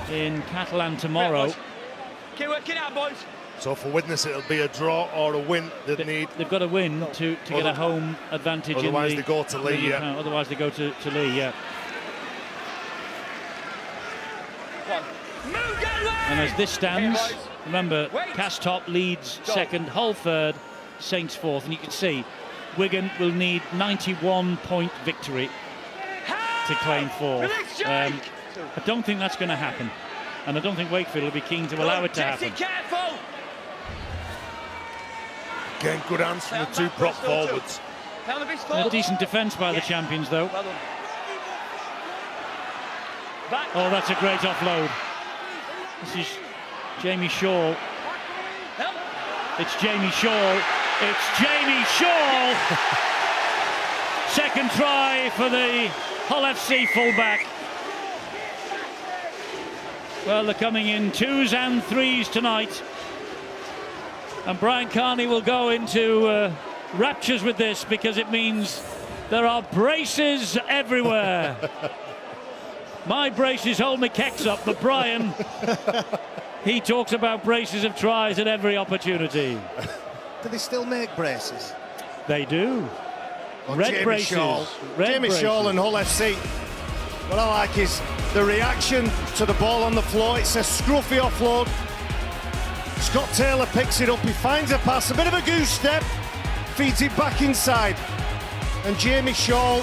in Catalan tomorrow. Keep working out, boys. So for Widnes, it'll be a draw or a win they'd need. They've got to win to get a home advantage. Otherwise they go to Lee, yeah. Otherwise they go to Lee, yeah. And as this stands, remember, Castop leads second, Hull third, Saints fourth, and you can see Wigan will need 91-point victory to claim fourth. I don't think that's going to happen, and I don't think Wakefield will be keen to allow it to happen. Again, good hands from the two prop forwards. A decent defence by the champions, though. Oh, that's a great offload. This is Jamie Shaw. It's Jamie Shaw. It's Jamie Shaw. Second try for the Hull FC fullback. Well, they're coming in 2s and 3s tonight. And Brian Carney will go into raptures with this, because it means there are braces everywhere. My braces hold me kecks up, but Brian, he talks about braces of tries at every opportunity. Do they still make braces? They do. Well, Red Jamie braces. Shaw. Red Jamie braces. Shaw and Hull FC. What I like is the reaction to the ball on the floor. It's a scruffy offload. Scott Taylor picks it up. He finds a pass, a bit of a goose step, feeds it back inside. And Jamie Shaw,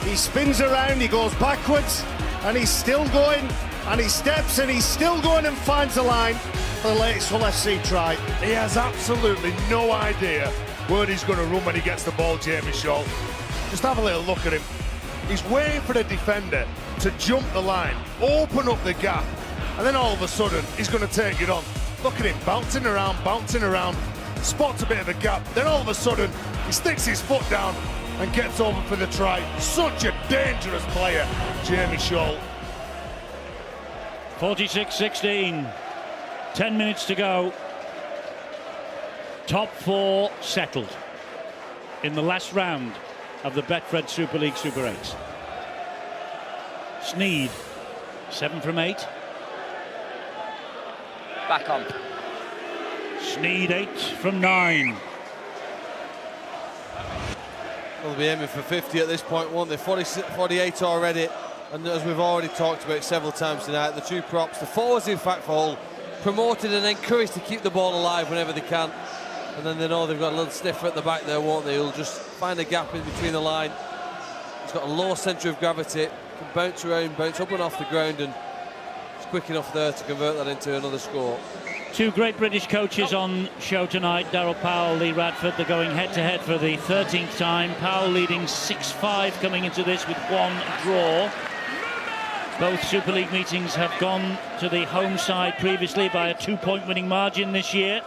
he spins around, he goes backwards, and he's still going, and he steps, and he's still going and finds the line for the latest Hull FC try. He has absolutely no idea where he's going to run when he gets the ball, Jamie Shaw. Just have a little look at him. He's waiting for the defender to jump the line, open up the gap, and then all of a sudden, he's going to take it on. Look at him, bouncing around, spots a bit of a gap, then all of a sudden, he sticks his foot down and gets over for the try. Such a dangerous player, Jamie Shaw. 46-16, 10 minutes to go. Top 4 settled in the last round of the Betfred Super League Super 8s. Sneed, 7 from 8. Back on. Sneed, 8 from 9. They'll be aiming for 50 at this point, won't they? 48 already, and as we've already talked about several times tonight, the two props, the forwards in fact for Hull, promoted and encouraged to keep the ball alive whenever they can, and then they know they've got a little sniffer at the back there, won't they? He'll just find a gap in between the line. He's got a low centre of gravity, can bounce around, bounce up and off the ground, and it's quick enough there to convert that into another score. Two great British coaches on show tonight, Darryl Powell, Lee Radford. They're going head-to-head for the 13th time. Powell leading 6-5 coming into this with 1 draw. Both Super League meetings have gone to the home side previously by a 2-point winning margin this year.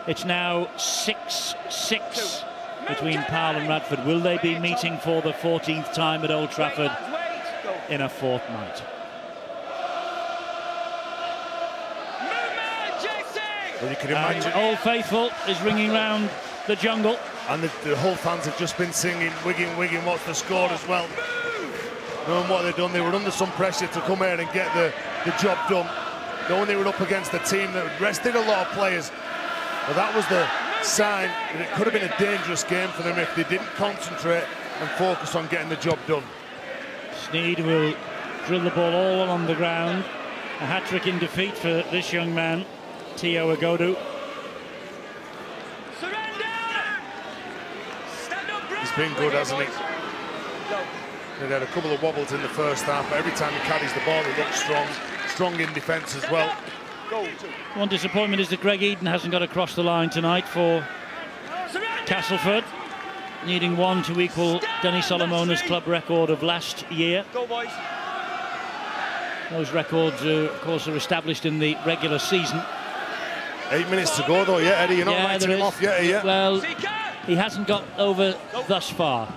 It's now 6-6 between Powell and Radford. Will they be meeting for the 14th time at Old Trafford in a fortnight? Well, you can imagine. Old Faithful is ringing round the jungle. And the Hull fans have just been singing, Wigan, Wigan, what's the score as well. Knowing what they've done, they were under some pressure to come here and get the job done. Knowing they were up against a team that had rested a lot of players. But that was the sign that it could have been a dangerous game for them if they didn't concentrate and focus on getting the job done. Sneed will drill the ball all along the ground. A hat-trick in defeat for this young man, Tio Agodu. He's been good, hasn't he? He had a couple of wobbles in the first half, but every time he carries the ball, he looks strong in defence as well. One disappointment is that Greg Eden hasn't got across the line tonight for Castleford. needing one to equal Denny Solomona's club record of last year. Go, boys. Those records, of course, are established in the regular season. 8 minutes to go, though, Eddie. You're not writing him off yet, are you? Well, he hasn't got over thus far.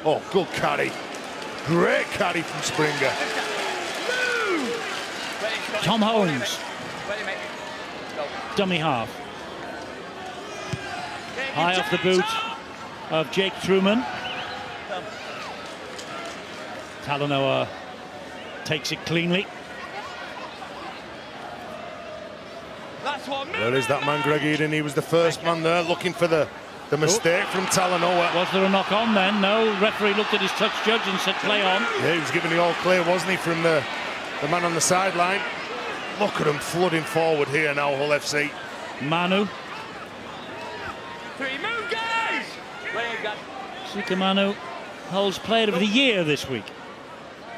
Oh, good carry. Great carry from Springer. Tom Holmes. Dummy half. High off the boot of Jake Truman. Talanoa takes it cleanly. There is that man, Greg Eden. He was the first man there looking for the mistake from Talanoa. Was there a knock on then? No. Referee looked at his touch judge and said play on. Yeah, he was giving the all clear, wasn't he, from the man on the sideline. Look at him flooding forward here now, Hull FC. Manu. Three, move, guys! Sika Manu, Hull's player of the year this week.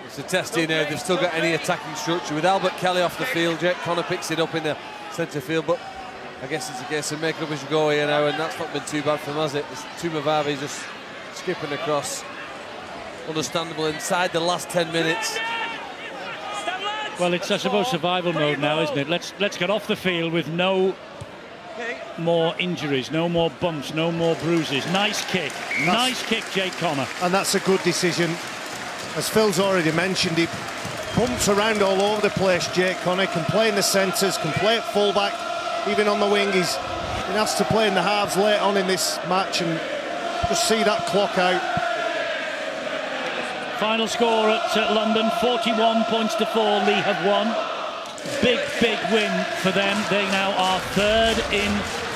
It's a test here now if they've still got any attacking structure. With Albert Kelly off the field, Jake Connor picks it up in the centre field, but I guess it's a case of making up as you go here now, and that's not been too bad for him, has it? It's Tumavavi just skipping across. Understandable inside the last 10 minutes. Well, it's, I suppose, survival mode now, isn't it? Let's get off the field with no more injuries, no more bumps, no more bruises. Nice kick. Nice kick, Jake Connor. And that's a good decision. As Phil's already mentioned, he bumps around all over the place, Jake Connor. Can play in the centres, can play at full-back, even on the wing. He's been asked to play in the halves late on in this match, and just see that clock out. Final score at London, 41 points to 4. Lee have won. Big win for them. They now are third in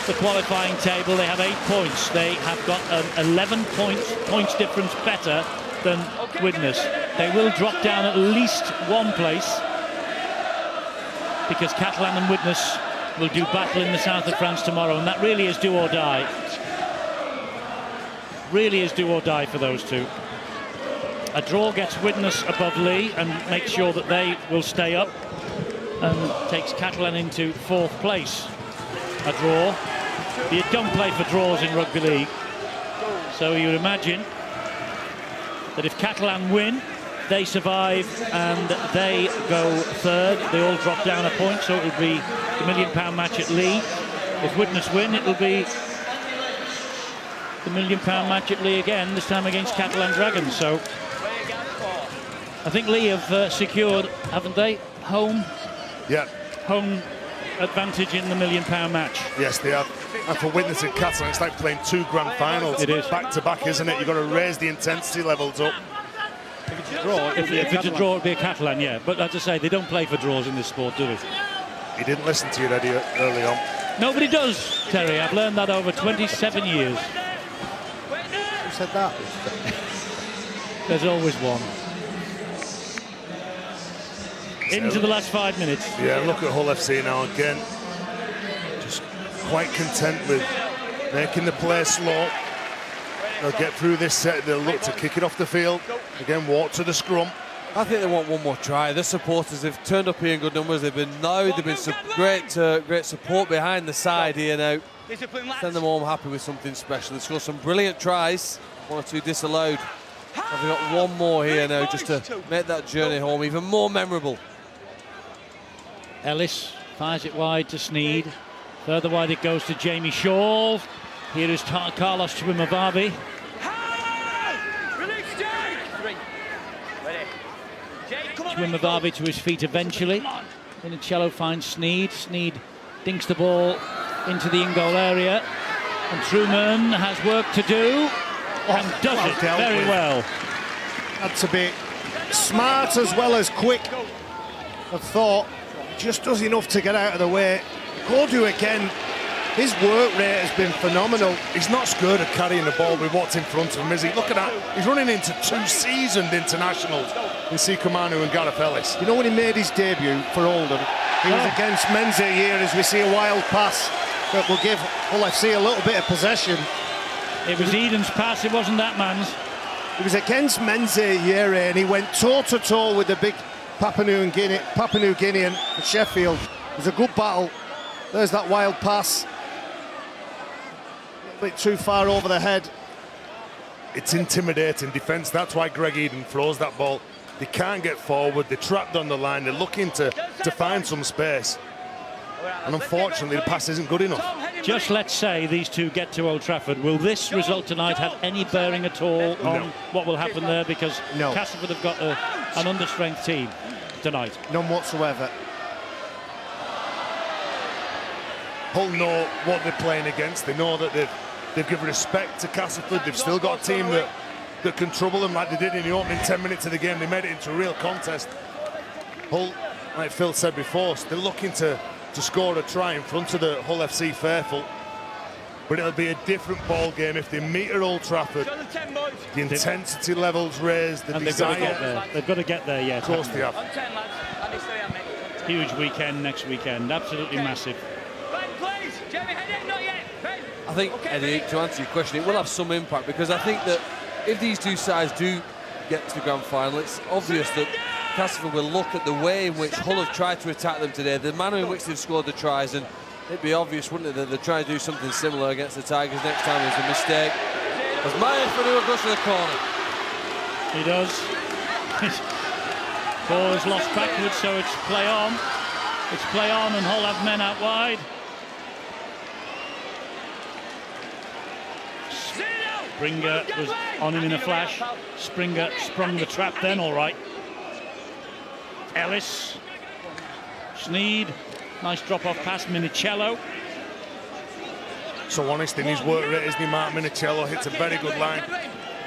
the qualifying table. They have 8 points. They have got an 11 points difference better than Widnes. They will drop down at least one place because Catalan and Widnes will do battle in the south of France tomorrow, and that really is do or die. Really is do or die for those two. A draw gets Widnes above Lee and makes sure that they will stay up, and takes Catalan into 4th place. A draw. You don't play for draws in rugby league, so you would imagine that if Catalan win, they survive and they go third. They all drop down a point, so it will be the £1 million match at Lee. If Widnes win, it will be the £1 million match at Lee again, this time against Catalan Dragons. So I think Lee have secured, haven't they, home advantage in the £1 million match. Yes, they have. And for Widnes and Catalan, it's like playing 2 grand finals. It is. Back to back, isn't it? You've got to raise the intensity levels up. If it's a draw, it'd be a Catalan, yeah. But as I say, they don't play for draws in this sport, do they? He didn't listen to you, Eddie, early on. Nobody does, Terry. I've learned that over 27 years. Who said that? There's always one. Into the last 5 minutes. Yeah, look at Hull FC now again. Just quite content with making the play slow. They'll get through this set, they'll look to kick it off the field. Again, walk to the scrum. I think they want one more try. The supporters have turned up here in good numbers. They've been loud, they've been great support behind the side here now. Send them home happy with something special. They've scored some brilliant tries, 1 or 2 disallowed. Have we got one more here now just to make that journey home even more memorable. Ellis fires it wide to Sneed. Further wide it goes to Jamie Shaw. Here is Carlos Chimamavavi. Chimamavavi to his feet eventually. Minicello finds Sneed. Sneed dinks the ball into the in-goal area. And Truman has work to do and does it very well. That's a bit smart as well as quick. I thought just does enough to get out of the way. Gordu again, his work rate has been phenomenal. He's not scared of carrying the ball with what's in front of him, is he? Look at that. He's running into 2 seasoned internationals in Sika Manu and Gareth Ellis. You know, when he made his debut for Oldham, he was against Menze here, as we see a wild pass that will give Hull FC a little bit of possession. It was Eden's pass, it wasn't that man's. It was against Menze here, and he went toe-to-toe with the big Papua New Guinean at Sheffield. It was a good battle. There's that wild pass. A bit too far over the head. It's intimidating defence. That's why Greg Eden throws that ball. They can't get forward. They're trapped on the line. They're looking to find some space. And unfortunately, the pass isn't good enough. Just let's say these two get to Old Trafford. Will this result tonight have any bearing at all on what will happen there? Because Castleford have got an understrength team tonight. None whatsoever. Hull know what they're playing against. They know that they've given respect to Castleford. They've still got a team that can trouble them like they did in the opening 10 minutes of the game. They made it into a real contest. Hull, like Phil said before, they're looking to score a try in front of the Hull FC faithful. But it'll be a different ball game if they meet at Old Trafford. The intensity levels raised, the desire. They've got to get there yet. Of course they have. Huge weekend next weekend, absolutely massive. I think, Eddie, to answer your question, it will have some impact, because I think that if these two sides do get to the grand final, it's obvious that Castleford will look at the way in which Hull have tried to attack them today, the manner in which they've scored the tries, and it'd be obvious, wouldn't it, that they're trying to do something similar against the Tigers next time. It's a mistake. As Maya Fanua goes to the corner. He does. Ball is lost backwards, so it's play on. It's play on, and Hull have men out wide. Springer was on him in a flash. Springer sprung the trap then, all right. Ellis. Sneed. Nice drop-off pass, Minicello. So honest in his work rate, isn't he? Mark Minicello hits a very good line.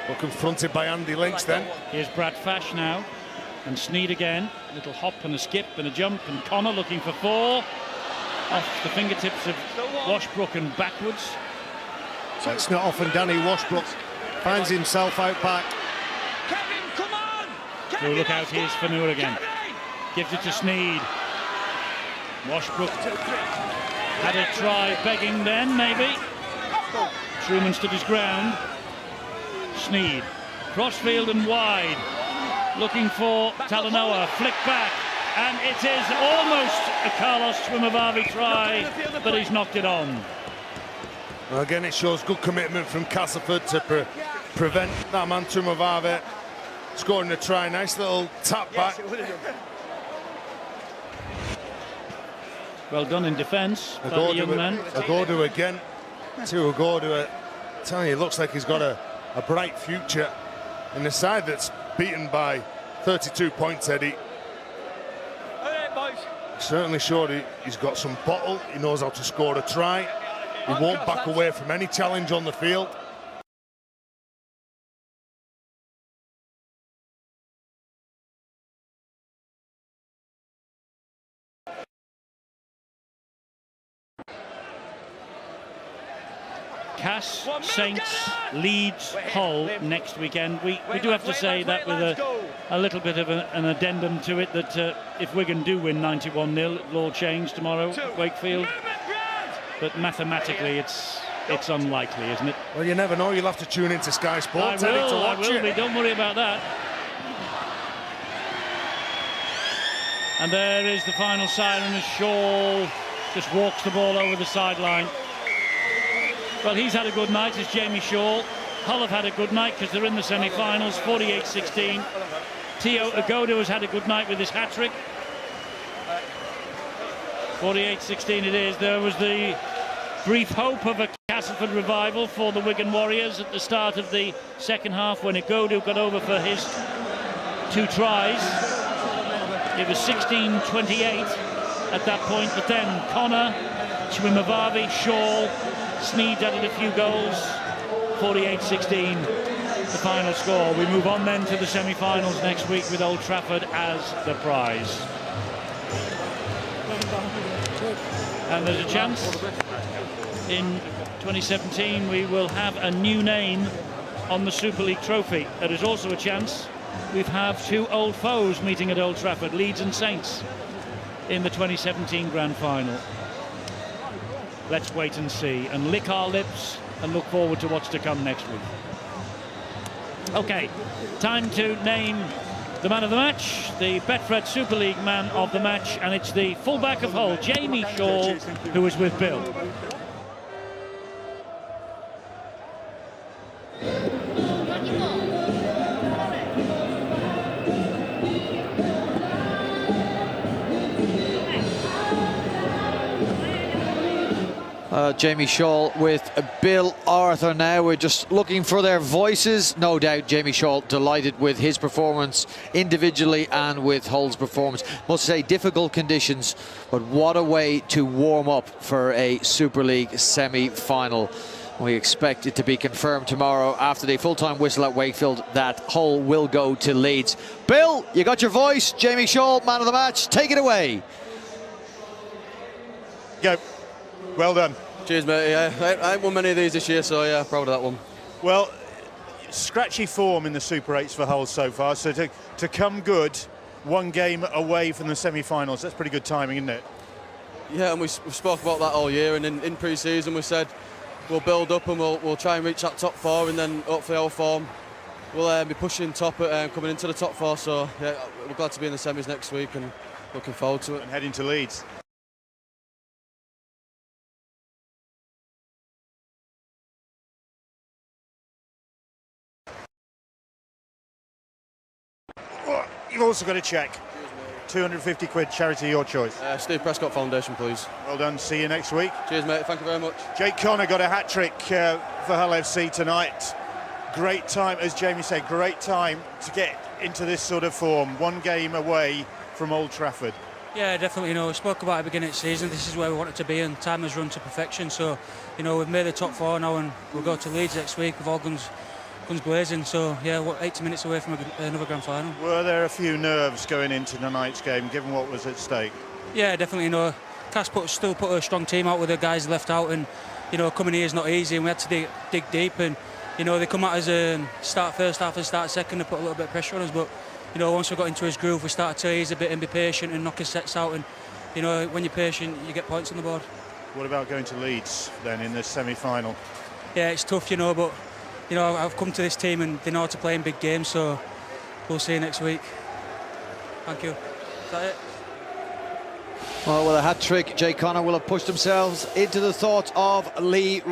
But confronted by Andy Lynch then. Here's Brad Fash now. And Sneed again. A little hop and a skip and a jump. And Connor looking for four. Off the fingertips of Washbrook and backwards. So it's not often Danny Washbrook finds himself out back. So look out, here's Fanua again. Gives it to Sneed. Washbrook had a try begging then, maybe. Truman stood his ground. Sneed. Crossfield and wide. Looking for Talanoa. Flick back. And it is almost a Carlos Swimavavi try, but he's knocked it on. Well, again, it shows good commitment from Castleford to prevent that man Tumavave scoring a try. Nice little tap back. Well done in defence by the young man. Agodu again to Agodu. Telling you, it looks like he's got a bright future in the side that's beaten by 32 points, Eddie. Certainly showed he's got some bottle. He knows how to score a try. He won't back away from any challenge on the field. Cass, Saints, Leeds, Hull next weekend. We do have to say that with a little bit of an addendum to it, that if Wigan do win 91-0, it'll all change tomorrow, Wakefield. But mathematically, it's unlikely, isn't it? Well, you never know. You'll have to tune into Sky Sports, Eddie, to watch it. Don't worry about that. And there is the final siren as Shaw just walks the ball over the sideline. Well, he's had a good night, as Jamie Shaw. Hull have had a good night because they're in the semi-finals, 48-16. Tio Agodu has had a good night with his hat-trick. 48-16 it is. There was the brief hope of a Castleford revival for the Wigan Warriors at the start of the second half when Agodu got over for his two tries. It was 16-28 at that point, but then Connor, Chwimavavi, Shaw, Sneed added a few goals. 48-16 the final score. We move on then to the semi-finals next week with Old Trafford as the prize. And there's a chance in 2017 we will have a new name on the Super League trophy. There is also a chance we have two old foes meeting at Old Trafford, Leeds and Saints, in the 2017 grand final. Let's wait and see and lick our lips and look forward to what's to come next week. Okay, time to name the man of the match, the Betfred Super League man of the match, and it's the fullback of Hull, Jamie Shaw, who was with Bill. Jamie Shaw with Bill Arthur now. We're just looking for their voices. No doubt Jamie Shaw delighted with his performance individually and with Hull's performance. Must say, difficult conditions, but what a way to warm up for a Super League semi-final. We expect it to be confirmed tomorrow after the full-time whistle at Wakefield that Hull will go to Leeds. Bill, you got your voice. Jamie Shaw, man of the match. Take it away. Go. Well done. Cheers, mate. Yeah, I ain't won many of these this year, so yeah, proud of that one. Well, scratchy form in the Super 8s for Hull so far, so to come good, one game away from the semi-finals, that's pretty good timing, isn't it? Yeah, and we've spoke about that all year, and in pre-season we said we'll build up and we'll try and reach that top four, and then hopefully our form will be pushing top at coming into the top four. So yeah, we're glad to be in the semis next week and looking forward to it. And heading to Leeds. You've also got to check. 250 quid, charity your choice. Steve Prescott Foundation, please. Well done. See you next week. Cheers, mate. Thank you very much. Jake Connor got a hat-trick for Hull FC tonight. Great time, as Jamie said, great time to get into this sort of form. One game away from Old Trafford. Yeah, definitely. You know, we spoke about it at the beginning of the season. This is where we wanted to be, and time has run to perfection. So, you know, we've made the top four now, and we'll go to Leeds next week with all guns blazing. So yeah, we're 80 minutes away from another grand final. Were there a few nerves going into tonight's game, given what was at stake? Yeah, definitely. You know, Cass still put a strong team out with the guys left out, and you know, coming here is not easy, and we had to dig deep. And you know, they come at us start first half and start second and put a little bit of pressure on us. But you know, once we got into his groove, we started to ease a bit and be patient and knock his sets out. And you know, when you're patient, you get points on the board. What about going to Leeds then in the semi-final? Yeah, it's tough, you know, but you know, I've come to this team and they know how to play in big games, so we'll see you next week. Thank you. Is that it? Well, with a hat-trick, Jay Connor will have pushed themselves into the thoughts of Lee